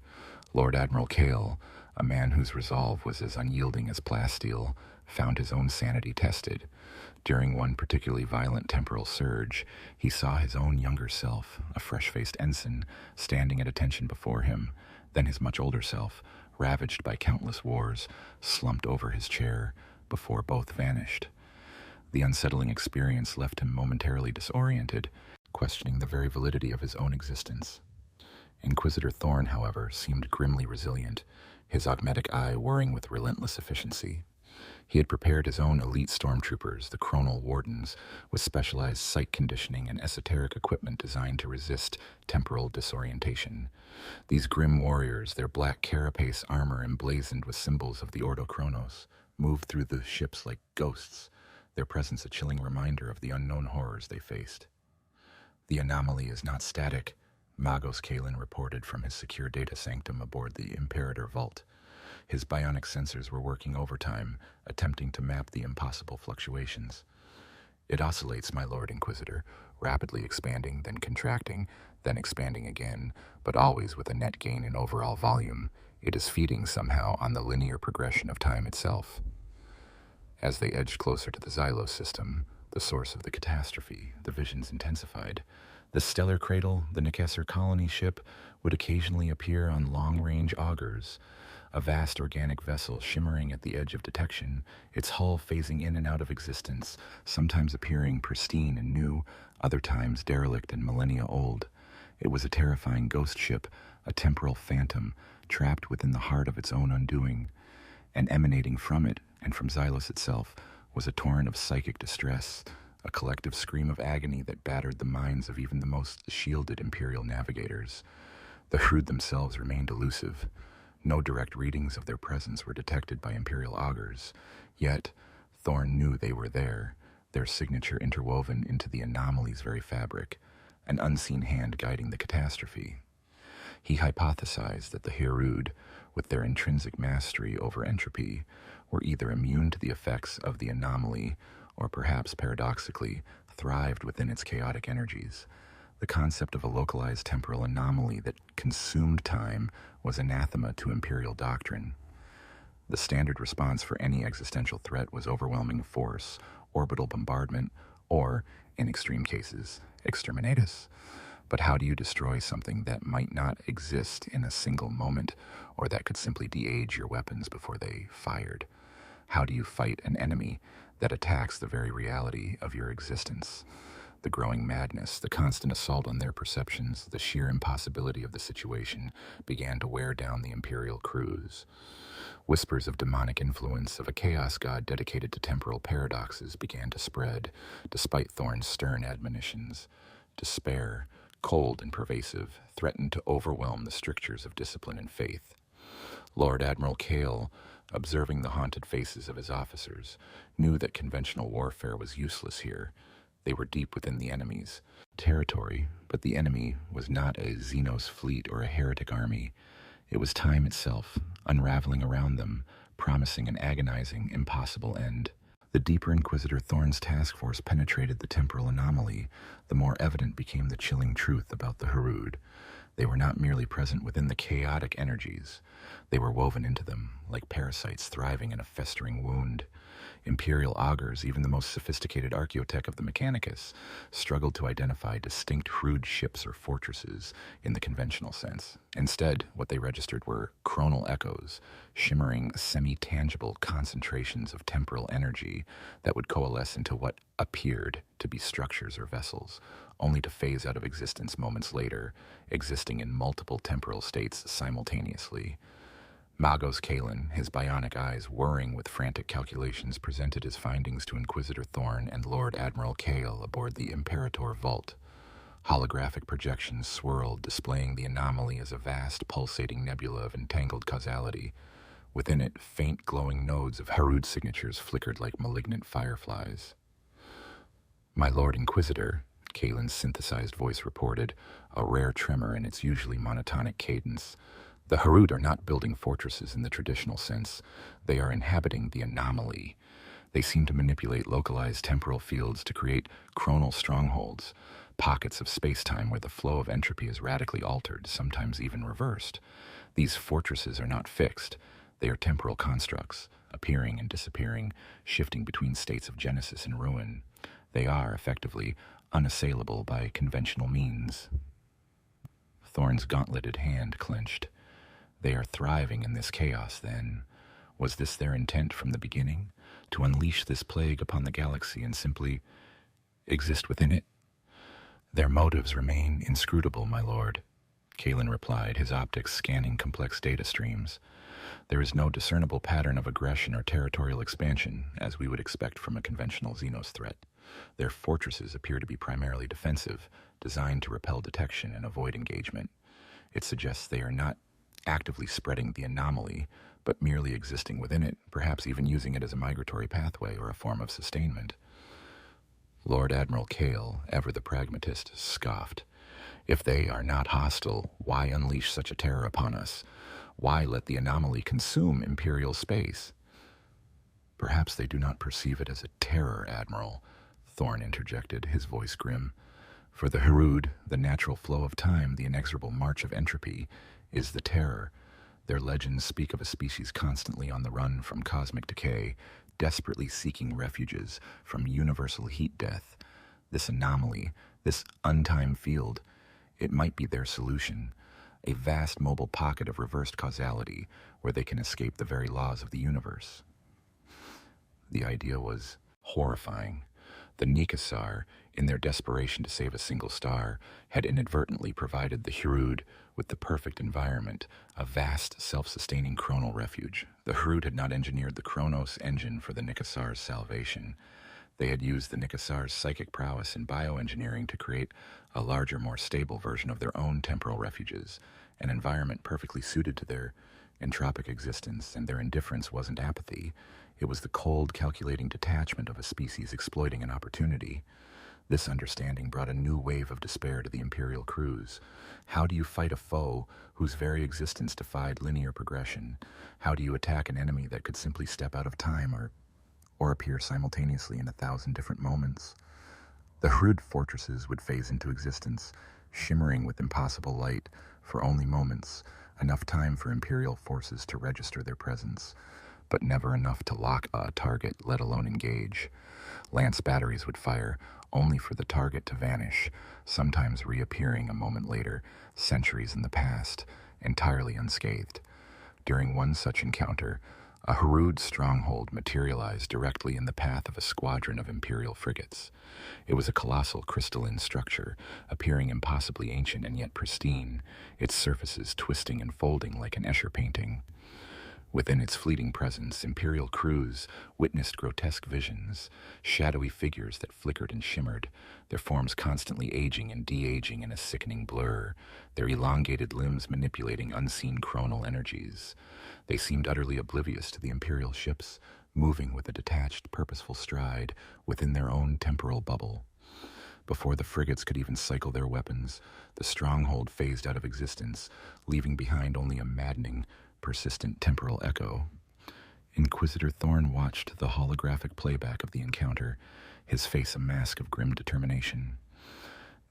[SPEAKER 1] Lord Admiral Kale, a man whose resolve was as unyielding as plasteel, found his own sanity tested. During one particularly violent temporal surge, he saw his own younger self, a fresh-faced ensign, standing at attention before him, then his much older self, ravaged by countless wars, slumped over his chair, before both vanished. The unsettling experience left him momentarily disoriented, questioning the very validity of his own existence. Inquisitor Thorn, however, seemed grimly resilient, his augmetic eye whirring with relentless efficiency. He had prepared his own elite stormtroopers, the Chronal Wardens, with specialized sight conditioning and esoteric equipment designed to resist temporal disorientation. These grim warriors, their black carapace armor emblazoned with symbols of the Ordo Chronos, moved through the ships like ghosts, their presence a chilling reminder of the unknown horrors they faced. "The anomaly is not static," Magos Kalen reported from his secure data sanctum aboard the Imperator Vault. His bionic sensors were working overtime, attempting to map the impossible fluctuations. "It oscillates, my Lord Inquisitor, rapidly expanding, then contracting, then expanding again, but always with a net gain in overall volume. It is feeding somehow on the linear progression of time itself." As they edged closer to the Xylos system, The source of the catastrophe, the visions intensified. The stellar cradle, the Nicassar colony ship, would occasionally appear on long-range augers, a vast organic vessel shimmering at the edge of detection, its hull phasing in and out of existence, sometimes appearing pristine and new, other times derelict and millennia old. It was a terrifying ghost ship, a temporal phantom, trapped within the heart of its own undoing. And emanating from it, and from Xylos itself, was a torrent of psychic distress, a collective scream of agony that battered the minds of even the most shielded Imperial navigators. The Hrud themselves remained elusive. No direct readings of their presence were detected by Imperial augurs, yet Thorn knew they were there, their signature interwoven into the anomaly's very fabric, an unseen hand guiding the catastrophe. He hypothesized that the Hrud, with their intrinsic mastery over entropy, were either immune to the effects of the anomaly or perhaps, paradoxically, thrived within its chaotic energies. The concept of a localized temporal anomaly that consumed time was anathema to Imperial doctrine. The standard response for any existential threat was overwhelming force, orbital bombardment, or, in extreme cases, exterminatus. But how do you destroy something that might not exist in a single moment, or that could simply de-age your weapons before they fired? How do you fight an enemy that attacks the very reality of your existence? The growing madness, the constant assault on their perceptions, the sheer impossibility of the situation began to wear down the Imperial crews. Whispers of demonic influence, of a chaos god dedicated to temporal paradoxes, began to spread, despite Thorn's stern admonitions. Despair, cold and pervasive, threatened to overwhelm the strictures of discipline and faith. Lord Admiral Kale, observing the haunted faces of his officers, knew that conventional warfare was useless here. They were deep within the enemy's territory, but the enemy was not a Xenos fleet or a heretic army. It was time itself, unraveling around them, promising an agonizing, impossible end. The deeper Inquisitor Thorn's task force penetrated the temporal anomaly, the more evident became the chilling truth about the Hrud. They were not merely present within the chaotic energies. They were woven into them, like parasites thriving in a festering wound. Imperial augurs, even the most sophisticated archaeotech of the Mechanicus, struggled to identify distinct Hrud ships or fortresses in the conventional sense. Instead, what they registered were chronal echoes, shimmering, semi-tangible concentrations of temporal energy that would coalesce into what appeared to be structures or vessels, only to phase out of existence moments later, existing in multiple temporal states simultaneously. Magos Kalen, his bionic eyes whirring with frantic calculations, presented his findings to Inquisitor Thorn and Lord Admiral Kale aboard the Imperator Vault. Holographic projections swirled, displaying the anomaly as a vast, pulsating nebula of entangled causality. Within it, faint glowing nodes of Hrud signatures flickered like malignant fireflies. "My Lord Inquisitor," Kalen's synthesized voice reported, a rare tremor in its usually monotonic cadence, "the Hrud are not building fortresses in the traditional sense. They are inhabiting the anomaly. They seem to manipulate localized temporal fields to create chronal strongholds, pockets of space-time where the flow of entropy is radically altered, sometimes even reversed. These fortresses are not fixed. They are temporal constructs, appearing and disappearing, shifting between states of genesis and ruin. They are, effectively, unassailable by conventional means." Thorn's gauntleted hand clenched. They are thriving in this chaos, then. Was this their intent from the beginning? To unleash this plague upon the galaxy and simply exist within it? "Their motives remain inscrutable, my lord," Kalen replied, his optics scanning complex data streams. "There is no discernible pattern of aggression or territorial expansion, as we would expect from a conventional Xenos threat. Their fortresses appear to be primarily defensive, designed to repel detection and avoid engagement. It suggests they are not actively spreading the anomaly, but merely existing within it, perhaps even using it as a migratory pathway or a form of sustainment." Lord Admiral Kale, ever the pragmatist, scoffed. "If they are not hostile, why unleash such a terror upon us? Why let the anomaly consume Imperial space?" "Perhaps they do not perceive it as a terror, Admiral," Thorn interjected, his voice grim. "For the Hrud, the natural flow of time, the inexorable march of entropy, is the terror. Their legends speak of a species constantly on the run from cosmic decay, desperately seeking refuges from universal heat death. This anomaly, this untimed field, it might be their solution, a vast mobile pocket of reversed causality where they can escape the very laws of the universe. The idea was horrifying. The Nicassar, in their desperation to save a single star, had inadvertently provided the Hrud with the perfect environment, a vast, self-sustaining chronal refuge. The Hrud had not engineered the Chronos engine for the Nicassar's salvation. They had used the Nicassar's psychic prowess in bioengineering to create a larger, more stable version of their own temporal refuges, an environment perfectly suited to their entropic existence, and their indifference wasn't apathy. It was the cold, calculating detachment of a species exploiting an opportunity. This understanding brought a new wave of despair to the Imperial crews. How do you fight a foe whose very existence defied linear progression? How do you attack an enemy that could simply step out of time or appear simultaneously in 1,000 different moments? The Hrud fortresses would phase into existence, shimmering with impossible light for only moments, enough time for Imperial forces to register their presence, but never enough to lock a target, let alone engage. Lance batteries would fire, only for the target to vanish, sometimes reappearing a moment later, centuries in the past, entirely unscathed. During one such encounter, a Hrud stronghold materialized directly in the path of a squadron of Imperial frigates. It was a colossal crystalline structure, appearing impossibly ancient and yet pristine, its surfaces twisting and folding like an Escher painting. Within its fleeting presence, Imperial crews witnessed grotesque visions, shadowy figures that flickered and shimmered, their forms constantly aging and de-aging in a sickening blur, their elongated limbs manipulating unseen chronal energies. They seemed utterly oblivious to the Imperial ships, moving with a detached, purposeful stride within their own temporal bubble. Before the frigates could even cycle their weapons, the stronghold phased out of existence, leaving behind only a maddening, persistent temporal echo. Inquisitor Thorn watched the holographic playback of the encounter, his face a mask of grim determination.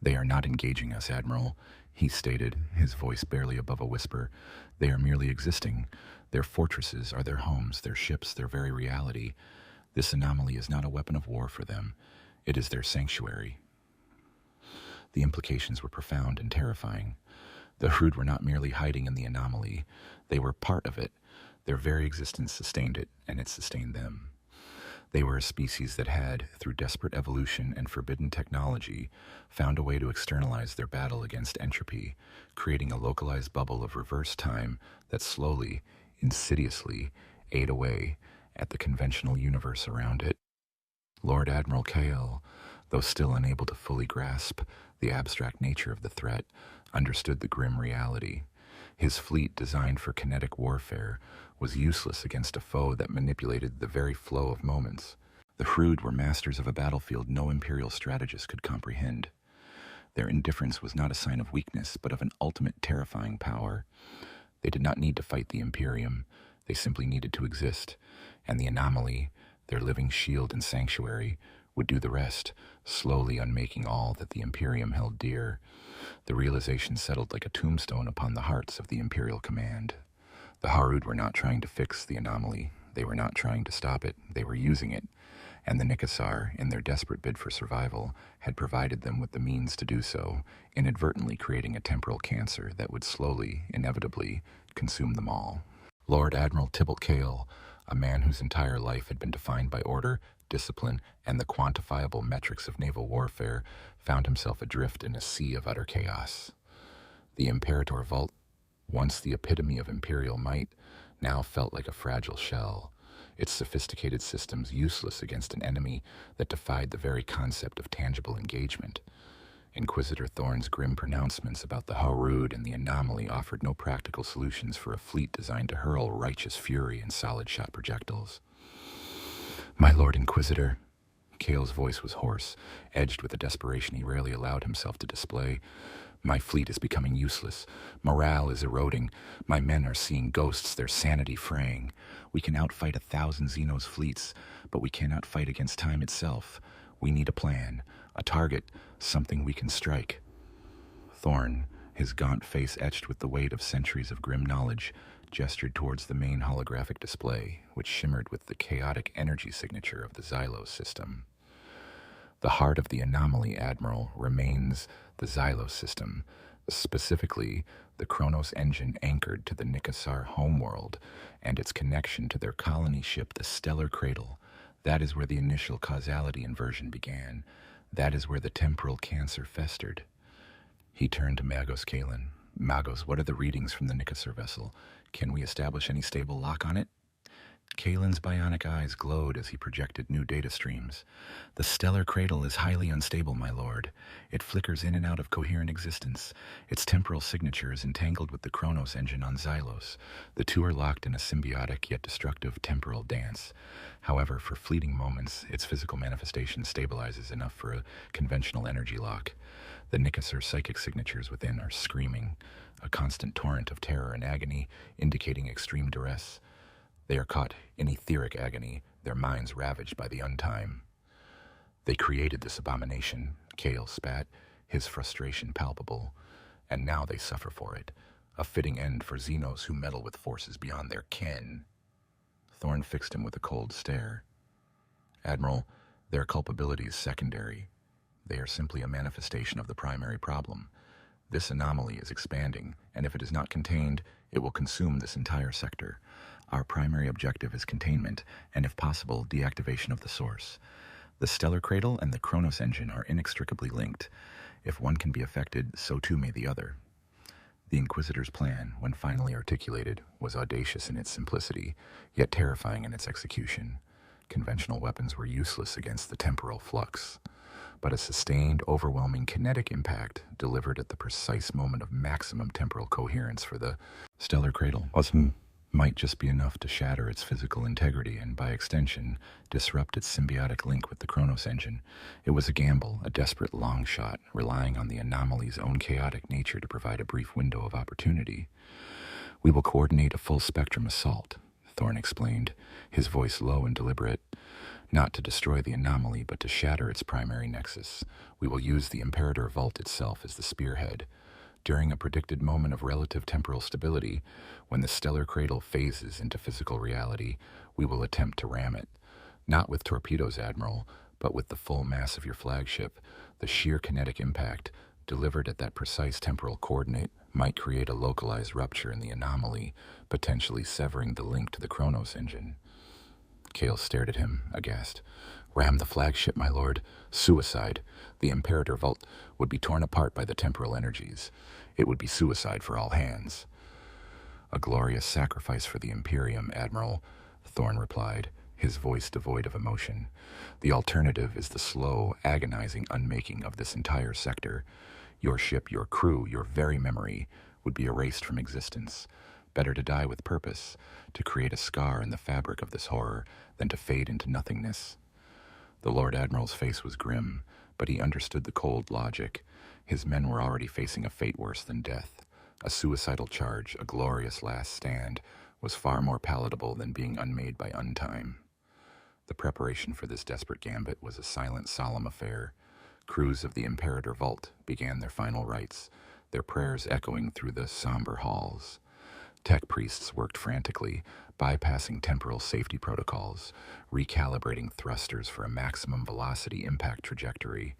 [SPEAKER 1] "They are not engaging us, Admiral," he stated, his voice barely above a whisper. "They are merely existing. Their fortresses are their homes, their ships, their very reality. This anomaly is not a weapon of war for them. It is their sanctuary." The implications were profound and terrifying. The Hrud were not merely hiding in the anomaly. They were part of it. Their very existence sustained it, and it sustained them. They were a species that had, through desperate evolution and forbidden technology, found a way to externalize their battle against entropy, creating a localized bubble of reverse time that slowly, insidiously, ate away at the conventional universe around it. Lord Admiral Kale, though still unable to fully grasp the abstract nature of the threat, understood the grim reality. His fleet, designed for kinetic warfare, was useless against a foe that manipulated the very flow of moments. The Hrud were masters of a battlefield no Imperial strategist could comprehend. Their indifference was not a sign of weakness, but of an ultimate terrifying power. They did not need to fight the Imperium. They simply needed to exist, and the anomaly, their living shield and sanctuary, would do the rest, slowly unmaking all that the Imperium held dear. The realization settled like a tombstone upon the hearts of the Imperial command. The Hrud were not trying to fix the anomaly. They were not trying to stop it. They were using it. And the Nicassar, in their desperate bid for survival, had provided them with the means to do so, inadvertently creating a temporal cancer that would slowly, inevitably, consume them all. Lord Admiral Tybalt Kale, a man whose entire life had been defined by order, discipline, and the quantifiable metrics of naval warfare, found himself adrift in a sea of utter chaos. The Imperator Vault, once the epitome of Imperial might, now felt like a fragile shell, its sophisticated systems useless against an enemy that defied the very concept of tangible engagement. Inquisitor Thorn's grim pronouncements about the Hrud and the anomaly offered no practical solutions for a fleet designed to hurl righteous fury and solid-shot projectiles. "My Lord Inquisitor," Kale's voice was hoarse, edged with a desperation he rarely allowed himself to display. "My fleet is becoming useless. Morale is eroding. My men are seeing ghosts, their sanity fraying. We can outfight 1,000 Xenos fleets, but we cannot fight against time itself. We need a plan, a target, something we can strike." Thorn, his gaunt face etched with the weight of centuries of grim knowledge, gestured towards the main holographic display, which shimmered with the chaotic energy signature of the Xylos system. The heart of the anomaly, Admiral, remains the Xylos system, specifically the Chronos engine anchored to the Nicassar homeworld and its connection to their colony ship, the Stellar Cradle. That is where the initial causality inversion began. That is where the temporal cancer festered. He turned to Magos Kalen. Magos, what are the readings from the Nicassar vessel? Can we establish any stable lock on it? Kalen's bionic eyes glowed as he projected new data streams. The Stellar Cradle is highly unstable, my lord. It flickers in and out of coherent existence. Its temporal signature is entangled with the Chronos engine on Xylos. The two are locked in a symbiotic yet destructive temporal dance. However, for fleeting moments, its physical manifestation stabilizes enough for a conventional energy lock. The Nicassar psychic signatures within are screaming, a constant torrent of terror and agony, indicating extreme duress. They are caught in etheric agony, their minds ravaged by the untime. They created this abomination, Kale spat, his frustration palpable, and now they suffer for it. A fitting end for Xenos who meddle with forces beyond their ken. Thorn fixed him with a cold stare. Admiral, their culpability is secondary. They are simply a manifestation of the primary problem. This anomaly is expanding, and if it is not contained, it will consume this entire sector. Our primary objective is containment, and if possible, deactivation of the source. The Stellar Cradle and the Chronos engine are inextricably linked. If one can be affected, so too may the other. The Inquisitor's plan, when finally articulated, was audacious in its simplicity, yet terrifying in its execution. Conventional weapons were useless against the temporal flux, but a sustained, overwhelming kinetic impact delivered at the precise moment of maximum temporal coherence for the Stellar Cradle might just be enough to shatter its physical integrity and, by extension, disrupt its symbiotic link with the Chronos engine. It was a gamble, a desperate long shot, relying on the anomaly's own chaotic nature to provide a brief window of opportunity. We will coordinate a full-spectrum assault, Thorn explained, his voice low and deliberate. Not to destroy the anomaly, but to shatter its primary nexus. We will use the Imperator Vault itself as the spearhead. During a predicted moment of relative temporal stability, when the Stellar Cradle phases into physical reality, we will attempt to ram it. Not with torpedoes, Admiral, but with the full mass of your flagship. The sheer kinetic impact, delivered at that precise temporal coordinate, might create a localized rupture in the anomaly, potentially severing the link to the Chronos engine. Kale stared at him, aghast. Ram the flagship, my lord. Suicide. The Imperator Vault would be torn apart by the temporal energies. It would be suicide for all hands. A glorious sacrifice for the Imperium, Admiral, Thorn replied, his voice devoid of emotion. The alternative is the slow, agonizing unmaking of this entire sector. Your ship, your crew, your very memory would be erased from existence. Better to die with purpose, to create a scar in the fabric of this horror, than to fade into nothingness. The Lord Admiral's face was grim, but he understood the cold logic. His men were already facing a fate worse than death. A suicidal charge, a glorious last stand, was far more palatable than being unmade by untime. The preparation for this desperate gambit was a silent, solemn affair. Crews of the Imperator Vault began their final rites, their prayers echoing through the somber halls. Tech priests worked frantically, bypassing temporal safety protocols, recalibrating thrusters for a maximum velocity impact trajectory.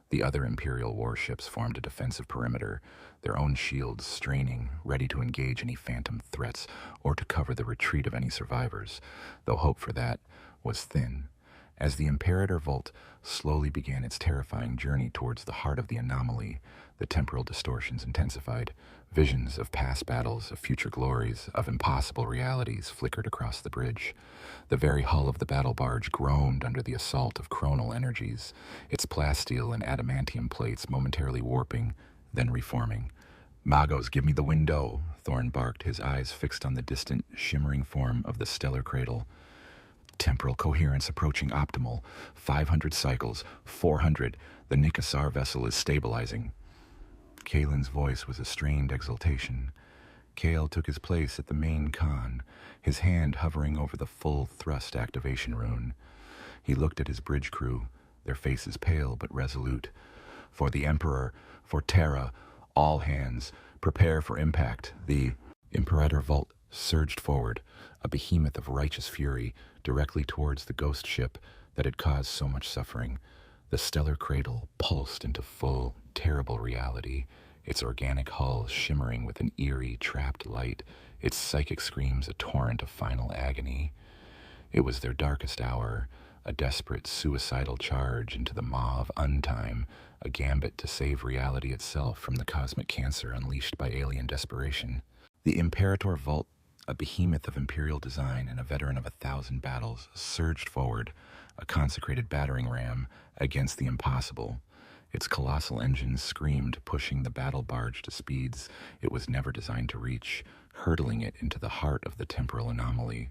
[SPEAKER 1] The other Imperial warships formed a defensive perimeter, their own shields straining, ready to engage any phantom threats or to cover the retreat of any survivors, though hope for that was thin. As the Imperator Vault slowly began its terrifying journey towards the heart of the anomaly, the temporal distortions intensified. Visions of past battles, of future glories, of impossible realities flickered across the bridge. The very hull of the battle barge groaned under the assault of chronal energies, its plasteel and adamantium plates momentarily warping, then reforming. Magos, give me the window, Thorn barked, his eyes fixed on the distant, shimmering form of the Stellar Cradle. Temporal coherence approaching optimal. 500 cycles, 400. The Nicassar vessel is stabilizing. Kalen's voice was a strained exultation. Kale took his place at the main con, his hand hovering over the full thrust activation rune. He looked at his bridge crew, their faces pale but resolute. For the Emperor, for Terra, all hands, prepare for impact. The Imperator Vault surged forward, a behemoth of righteous fury, directly towards the ghost ship that had caused so much suffering. The stellar cradle pulsed into full, terrible reality, its organic hull shimmering with an eerie, trapped light, its psychic screams a torrent of final agony. It was their darkest hour, a desperate, suicidal charge into the maw of untime, a gambit to save reality itself from the cosmic cancer unleashed by alien desperation. The Imperator Vault, a behemoth of Imperial design and a veteran of 1,000 battles, surged forward, a consecrated battering ram, against the impossible. Its colossal engines screamed, pushing the battle barge to speeds it was never designed to reach, hurtling it into the heart of the temporal anomaly.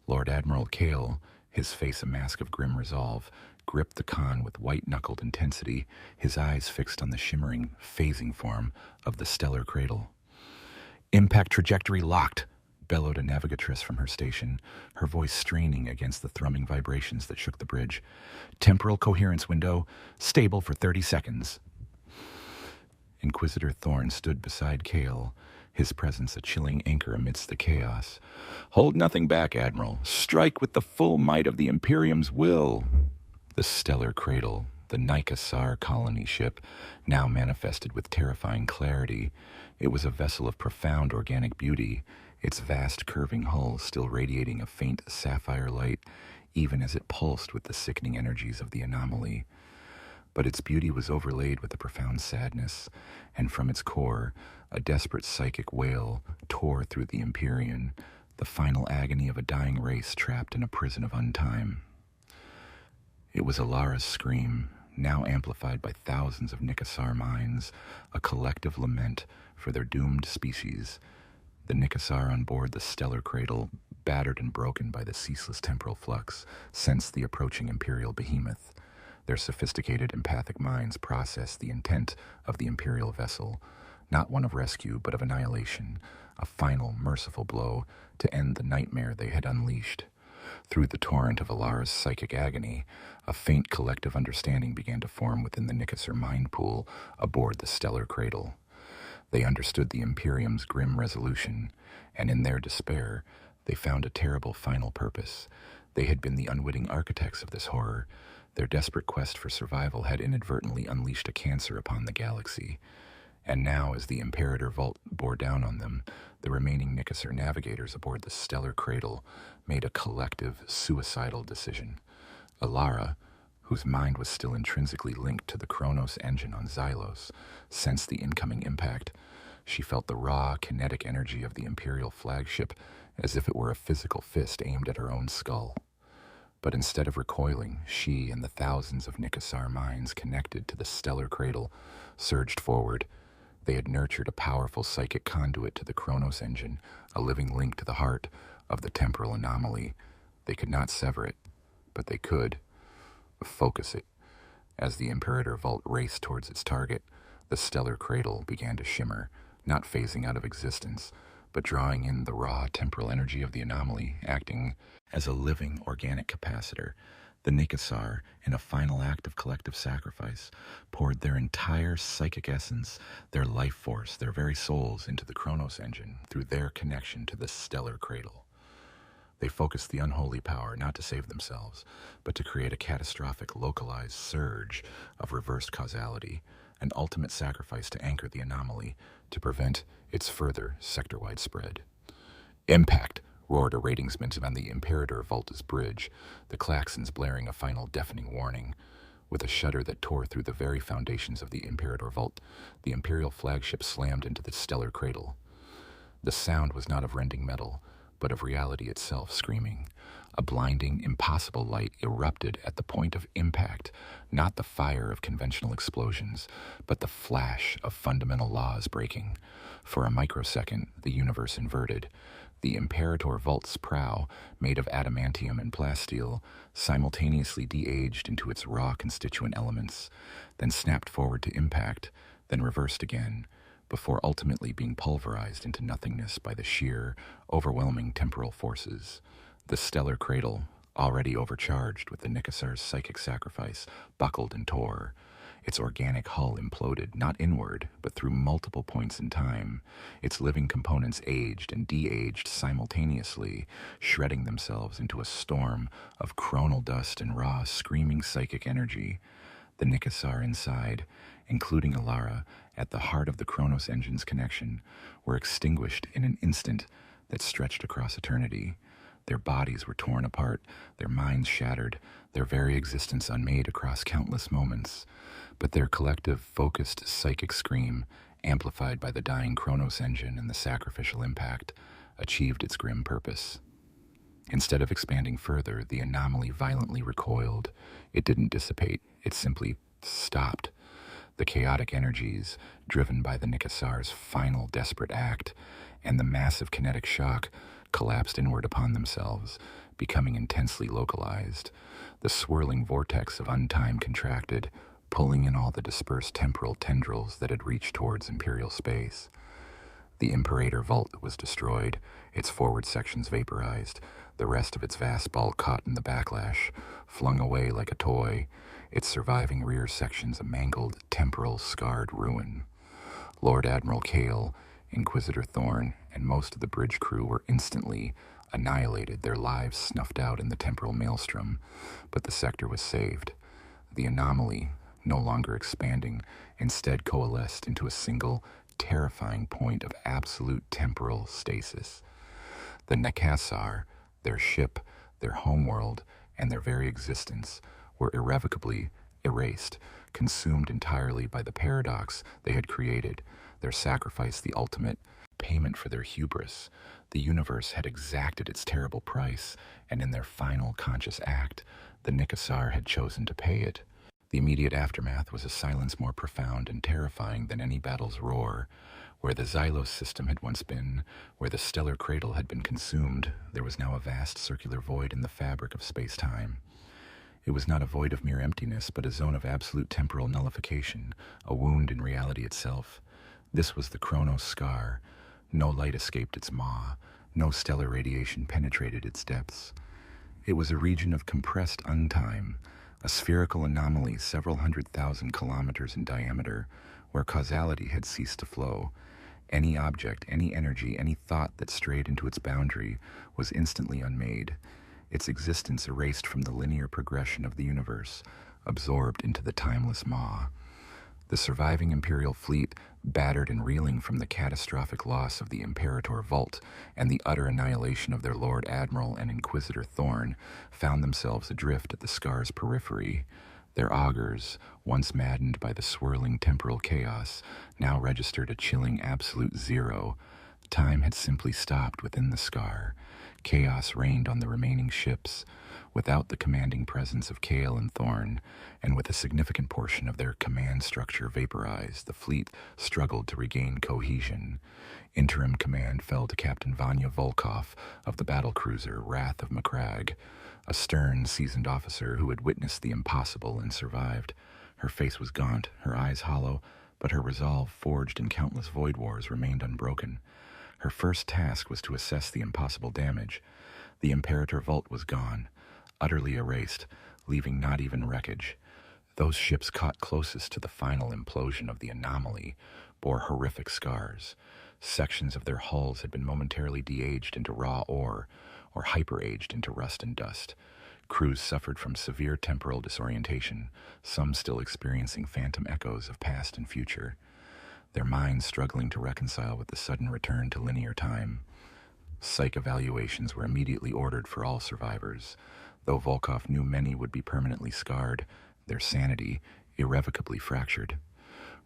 [SPEAKER 1] Lord Admiral Kale, his face a mask of grim resolve, gripped the con with white-knuckled intensity, his eyes fixed on the shimmering, phasing form of the stellar cradle. "Impact trajectory locked," bellowed a navigatress from her station, her voice straining against the thrumming vibrations that shook the bridge. "Temporal coherence window, stable for 30 seconds. Inquisitor Thorne stood beside Kale, his presence a chilling anchor amidst the chaos. "Hold nothing back, Admiral. Strike with the full might of the Imperium's will." The stellar cradle, the Nicassar colony ship, now manifested with terrifying clarity. It was a vessel of profound organic beauty, its vast curving hull still radiating a faint sapphire light, even as it pulsed with the sickening energies of the anomaly. But its beauty was overlaid with a profound sadness, and from its core, a desperate psychic wail tore through the Imperium, the final agony of a dying race trapped in a prison of untime. It was Alara's scream, now amplified by thousands of Nicassar minds, a collective lament for their doomed species. The Nicassar on board the stellar cradle, battered and broken by the ceaseless temporal flux, sensed the approaching Imperial behemoth. Their sophisticated empathic minds processed the intent of the Imperial vessel, not one of rescue, but of annihilation, a final, merciful blow to end the nightmare they had unleashed. Through the torrent of Alara's psychic agony, a faint collective understanding began to form within the Nicassar mind pool aboard the stellar cradle. They understood the Imperium's grim resolution, and in their despair, they found a terrible final purpose. They had been the unwitting architects of this horror. Their desperate quest for survival had inadvertently unleashed a cancer upon the galaxy. And now, as the Imperator Vault bore down on them, the remaining Nicassar navigators aboard the stellar cradle made a collective, suicidal decision. Alara, whose mind was still intrinsically linked to the Chronos engine on Xylos, sensed the incoming impact. She felt the raw, kinetic energy of the Imperial flagship as if it were a physical fist aimed at her own skull. But instead of recoiling, she and the thousands of Nicassar minds connected to the stellar cradle surged forward. They had nurtured a powerful psychic conduit to the Chronos engine, a living link to the heart of the temporal anomaly. They could not sever it, but they could focus it. As the Imperator Vault raced towards its target, the stellar cradle began to shimmer, not phasing out of existence, but drawing in the raw temporal energy of the anomaly, acting as a living organic capacitor. The Nicassar, in a final act of collective sacrifice, poured their entire psychic essence, their life force, their very souls into the Chronos engine through their connection to the stellar cradle. They focused the unholy power not to save themselves, but to create a catastrophic, localized surge of reversed causality, an ultimate sacrifice to anchor the anomaly, to prevent its further sector-wide spread. "Impact!" roared a ratingsman on the Imperator Vault's bridge, the claxons blaring a final deafening warning. With a shudder that tore through the very foundations of the Imperator Vault, the Imperial flagship slammed into the stellar cradle. The sound was not of rending metal, but of reality itself screaming. A blinding, impossible light erupted at the point of impact, not the fire of conventional explosions, but the flash of fundamental laws breaking. For a microsecond, the universe inverted. The Imperator Vault's prow, made of adamantium and plasteel, simultaneously de-aged into its raw constituent elements, then snapped forward to impact, then reversed again, before ultimately being pulverized into nothingness by the sheer, overwhelming temporal forces. The stellar cradle, already overcharged with the Nicassar's psychic sacrifice, buckled and tore. Its organic hull imploded, not inward, but through multiple points in time. Its living components aged and de-aged simultaneously, shredding themselves into a storm of chronal dust and raw, screaming psychic energy. The Nicassar inside, including Alara, at the heart of the Chronos engine's connection, were extinguished in an instant that stretched across eternity. Their bodies were torn apart, their minds shattered, their very existence unmade across countless moments. But their collective, focused psychic scream, amplified by the dying Chronos engine and the sacrificial impact, achieved its grim purpose. Instead of expanding further, the anomaly violently recoiled. It didn't dissipate, it simply stopped. The chaotic energies, driven by the Nicassar's final desperate act, and the massive kinetic shock, collapsed inward upon themselves, becoming intensely localized. The swirling vortex of untime contracted, pulling in all the dispersed temporal tendrils that had reached towards Imperial space. The Imperator Vault was destroyed, its forward sections vaporized, the rest of its vast bulk caught in the backlash, flung away like a toy, its surviving rear sections a mangled, temporal, scarred ruin. Lord Admiral Kale, Inquisitor Thorn, and most of the bridge crew were instantly annihilated, their lives snuffed out in the temporal maelstrom, but the sector was saved. The anomaly, no longer expanding, instead coalesced into a single, terrifying point of absolute temporal stasis. The Nicassar, their ship, their homeworld, and their very existence were irrevocably erased, consumed entirely by the paradox they had created, their sacrifice the ultimate payment for their hubris. The universe had exacted its terrible price, and in their final conscious act, the Nicassar had chosen to pay it. The immediate aftermath was a silence more profound and terrifying than any battle's roar. Where the Xylos system had once been, where the stellar cradle had been consumed, there was now a vast circular void in the fabric of space-time. It was not a void of mere emptiness, but a zone of absolute temporal nullification, a wound in reality itself. This was the Chronos Scar. No light escaped its maw, no stellar radiation penetrated its depths. It was a region of compressed untime, a spherical anomaly several 100,000 kilometers in diameter, where causality had ceased to flow. Any object, any energy, any thought that strayed into its boundary was instantly unmade, its existence erased from the linear progression of the universe, absorbed into the timeless maw. The surviving Imperial fleet, battered and reeling from the catastrophic loss of the Imperator Vault and the utter annihilation of their Lord Admiral and Inquisitor Thorn, found themselves adrift at the Scar's periphery. Their augurs, once maddened by the swirling temporal chaos, now registered a chilling absolute zero. Time had simply stopped within the Scar. Chaos reigned on the remaining ships. Without the commanding presence of Kale and Thorn, and with a significant portion of their command structure vaporized, the fleet struggled to regain cohesion. Interim command fell to Captain Vanya Volkov of the battlecruiser Wrath of Macragge, a stern, seasoned officer who had witnessed the impossible and survived. Her face was gaunt, her eyes hollow, but her resolve, forged in countless void wars, remained unbroken. Her first task was to assess the impossible damage. The Imperator Vault was gone, utterly erased, leaving not even wreckage. Those ships caught closest to the final implosion of the anomaly bore horrific scars. Sections of their hulls had been momentarily de-aged into raw ore, or hyper-aged into rust and dust. Crews suffered from severe temporal disorientation, some still experiencing phantom echoes of past and future, their minds struggling to reconcile with the sudden return to linear time. Psych evaluations were immediately ordered for all survivors. Though Volkov knew many would be permanently scarred, their sanity irrevocably fractured.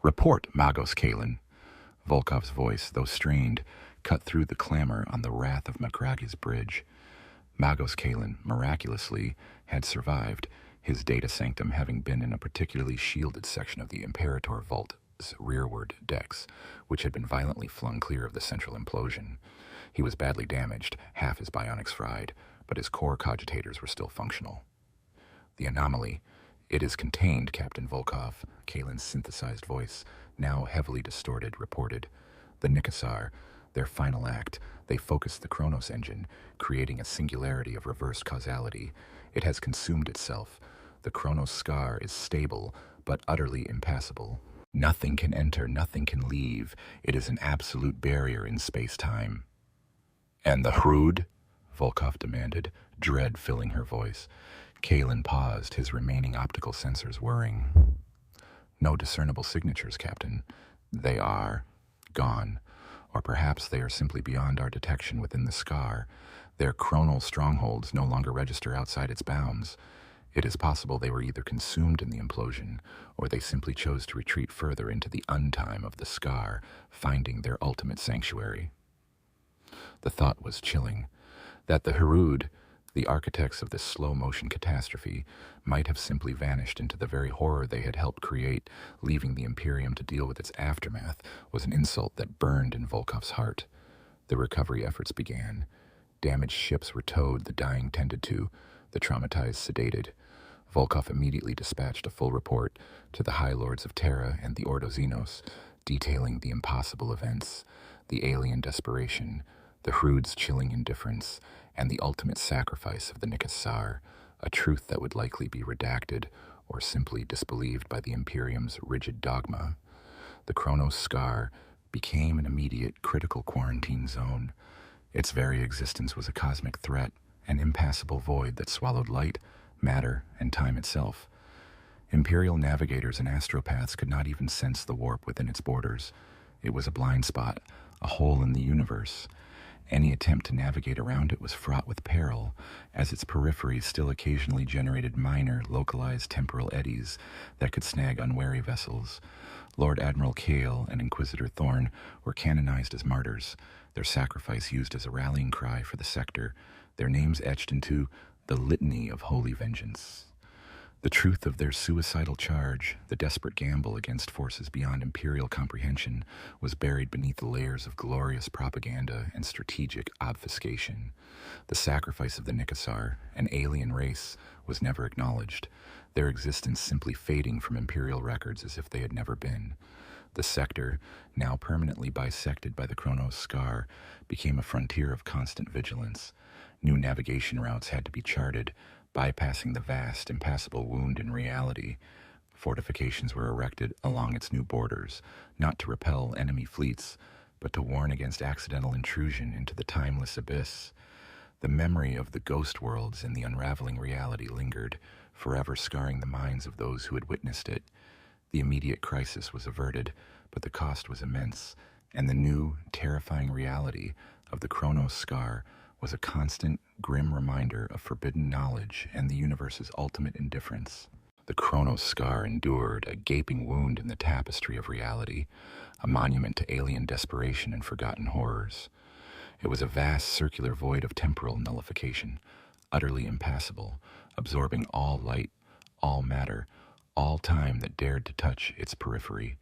[SPEAKER 1] "Report, Magos Kalin." Volkov's voice, though strained, cut through the clamor on the Wrath of Macragge's bridge. Magos Kalin, miraculously, had survived, his data sanctum having been in a particularly shielded section of the Imperator Vault's rearward decks, which had been violently flung clear of the central implosion. He was badly damaged, half his bionics fried, but his core cogitators were still functional. The anomaly. "It is contained," Captain Volkov, Kalin's synthesized voice, now heavily distorted, reported. The Nicassar, their final act, they focused the Chronos engine, creating a singularity of reversed causality. It has consumed itself. The Chronos Scar is stable, but utterly impassable. Nothing can enter, nothing can leave. It is an absolute barrier in space-time. "And the Hrud?" Volkov demanded, dread filling her voice. Kalen paused, his remaining optical sensors whirring. "No discernible signatures, Captain. They are gone. Or perhaps they are simply beyond our detection within the Scar. Their chronal strongholds no longer register outside its bounds. It is possible they were either consumed in the implosion, or they simply chose to retreat further into the untime of the Scar, finding their ultimate sanctuary." The thought was chilling. That the Hrud, the architects of this slow-motion catastrophe, might have simply vanished into the very horror they had helped create, leaving the Imperium to deal with its aftermath, was an insult that burned in Volkov's heart. The recovery efforts began. Damaged ships were towed, the dying tended to, the traumatized sedated. Volkov immediately dispatched a full report to the High Lords of Terra and the Ordo Xenos, detailing the impossible events, the alien desperation, the Hrud's chilling indifference, and the ultimate sacrifice of the Nicassar, a truth that would likely be redacted or simply disbelieved by the Imperium's rigid dogma. The Chronos Scar became an immediate critical quarantine zone. Its very existence was a cosmic threat, an impassable void that swallowed light, matter, and time itself. Imperial navigators and astropaths could not even sense the warp within its borders. It was a blind spot, a hole in the universe. Any attempt to navigate around it was fraught with peril, as its periphery still occasionally generated minor, localized temporal eddies that could snag unwary vessels. Lord Admiral Kale and Inquisitor Thorn were canonized as martyrs, their sacrifice used as a rallying cry for the sector, their names etched into the litany of holy vengeance. The truth of their suicidal charge, the desperate gamble against forces beyond Imperial comprehension, was buried beneath the layers of glorious propaganda and strategic obfuscation. The sacrifice of the Nicassar, an alien race, was never acknowledged, their existence simply fading from Imperial records as if they had never been. The sector, now permanently bisected by the Chronos Scar, became a frontier of constant vigilance. New navigation routes had to be charted, bypassing the vast, impassable wound in reality. Fortifications were erected along its new borders, not to repel enemy fleets, but to warn against accidental intrusion into the timeless abyss. The memory of the ghost worlds in the unraveling reality lingered, forever scarring the minds of those who had witnessed it. The immediate crisis was averted, but the cost was immense, and the new, terrifying reality of the Chronos Scar was a constant, grim reminder of forbidden knowledge and the universe's ultimate indifference. The Chronos Scar endured, a gaping wound in the tapestry of reality, a monument to alien desperation and forgotten horrors. It was a vast circular void of temporal nullification, utterly impassable, absorbing all light, all matter, all time that dared to touch its periphery.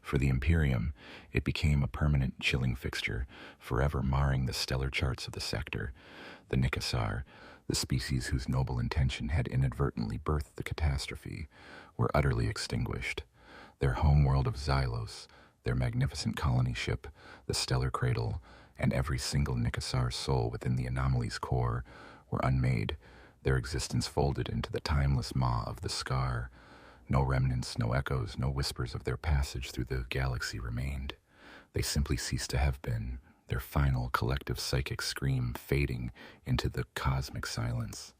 [SPEAKER 1] For the Imperium, it became a permanent chilling fixture, forever marring the stellar charts of the sector. The Nicassar, the species whose noble intention had inadvertently birthed the catastrophe, were utterly extinguished. Their homeworld of Xylos, their magnificent colony ship, the stellar cradle, and every single Nicassar soul within the anomaly's core were unmade, their existence folded into the timeless maw of the Scar. No remnants, no echoes, no whispers of their passage through the galaxy remained. They simply ceased to have been, their final collective psychic scream fading into the cosmic silence.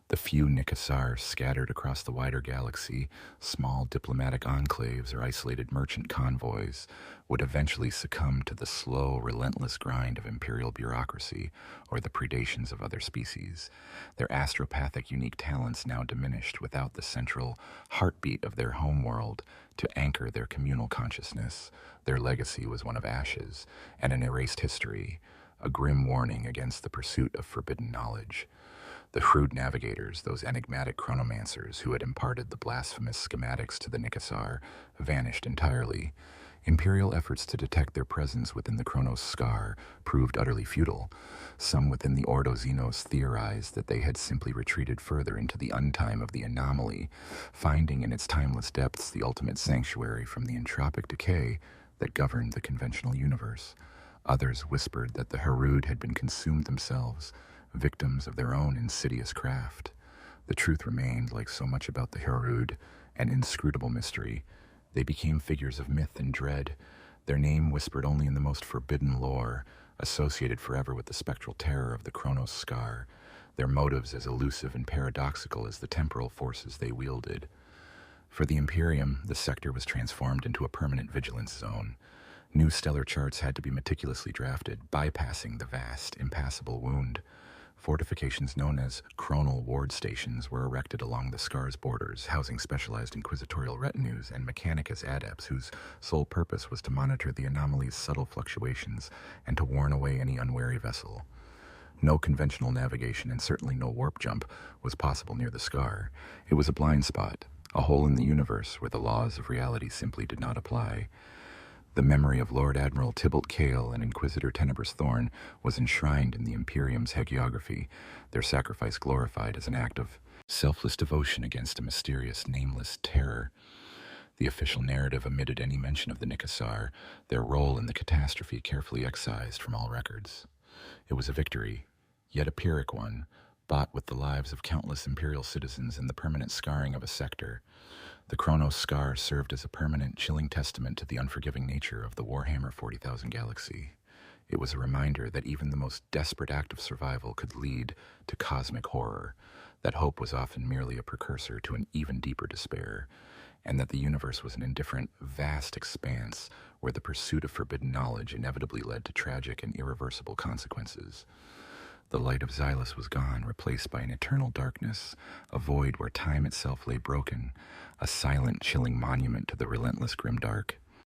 [SPEAKER 1] The few Nicassar scattered across the wider galaxy, small diplomatic enclaves or isolated merchant convoys, would eventually succumb to the slow, relentless grind of Imperial bureaucracy or the predations of other species, their astropathic unique talents now diminished without the central heartbeat of their homeworld to anchor their communal consciousness. Their legacy was one of ashes and an erased history, a grim warning against the pursuit of forbidden knowledge. The Hrud navigators, those enigmatic chronomancers who had imparted the blasphemous schematics to the Nicassar, vanished entirely. Imperial efforts to detect their presence within the Chronos Scar proved utterly futile. Some within the Ordo Xenos theorized that they had simply retreated further into the untime of the anomaly, finding in its timeless depths the ultimate sanctuary from the entropic decay that governed the conventional universe. Others whispered that the Hrud had been consumed themselves, victims of their own insidious craft. The truth remained, like so much about the Hrud, an inscrutable mystery. They became figures of myth and dread, their name whispered only in the most forbidden lore, associated forever with the spectral terror of the Chronos Scar, their motives as elusive and paradoxical as the temporal forces they wielded. For the Imperium, the sector was transformed into a permanent vigilance zone. New stellar charts had to be meticulously drafted, bypassing the vast, impassable wound. Fortifications known as chronal ward stations were erected along the Scar's borders, housing specialized inquisitorial retinues and mechanicus adepts whose sole purpose was to monitor the anomaly's subtle fluctuations and to warn away any unwary vessel. No conventional navigation and certainly no warp jump was possible near the Scar. It was a blind spot, a hole in the universe where the laws of reality simply did not apply. The memory of Lord Admiral Tybalt Cale and Inquisitor Tenebrous Thorn was enshrined in the Imperium's hagiography, their sacrifice glorified as an act of selfless devotion against a mysterious, nameless terror. The official narrative omitted any mention of the Nicassar, their role in the catastrophe carefully excised from all records. It was a victory, yet a Pyrrhic one, bought with the lives of countless Imperial citizens and the permanent scarring of a sector. The Chronos Scar served as a permanent, chilling testament to the unforgiving nature of the Warhammer 40,000 galaxy. It was a reminder that even the most desperate act of survival could lead to cosmic horror, that hope was often merely a precursor to an even deeper despair, and that the universe was an indifferent, vast expanse where the pursuit of forbidden knowledge inevitably led to tragic and irreversible consequences. The light of Xenos was gone, replaced by an eternal darkness, a void where time itself lay broken, a silent, chilling monument to the relentless Grimdark.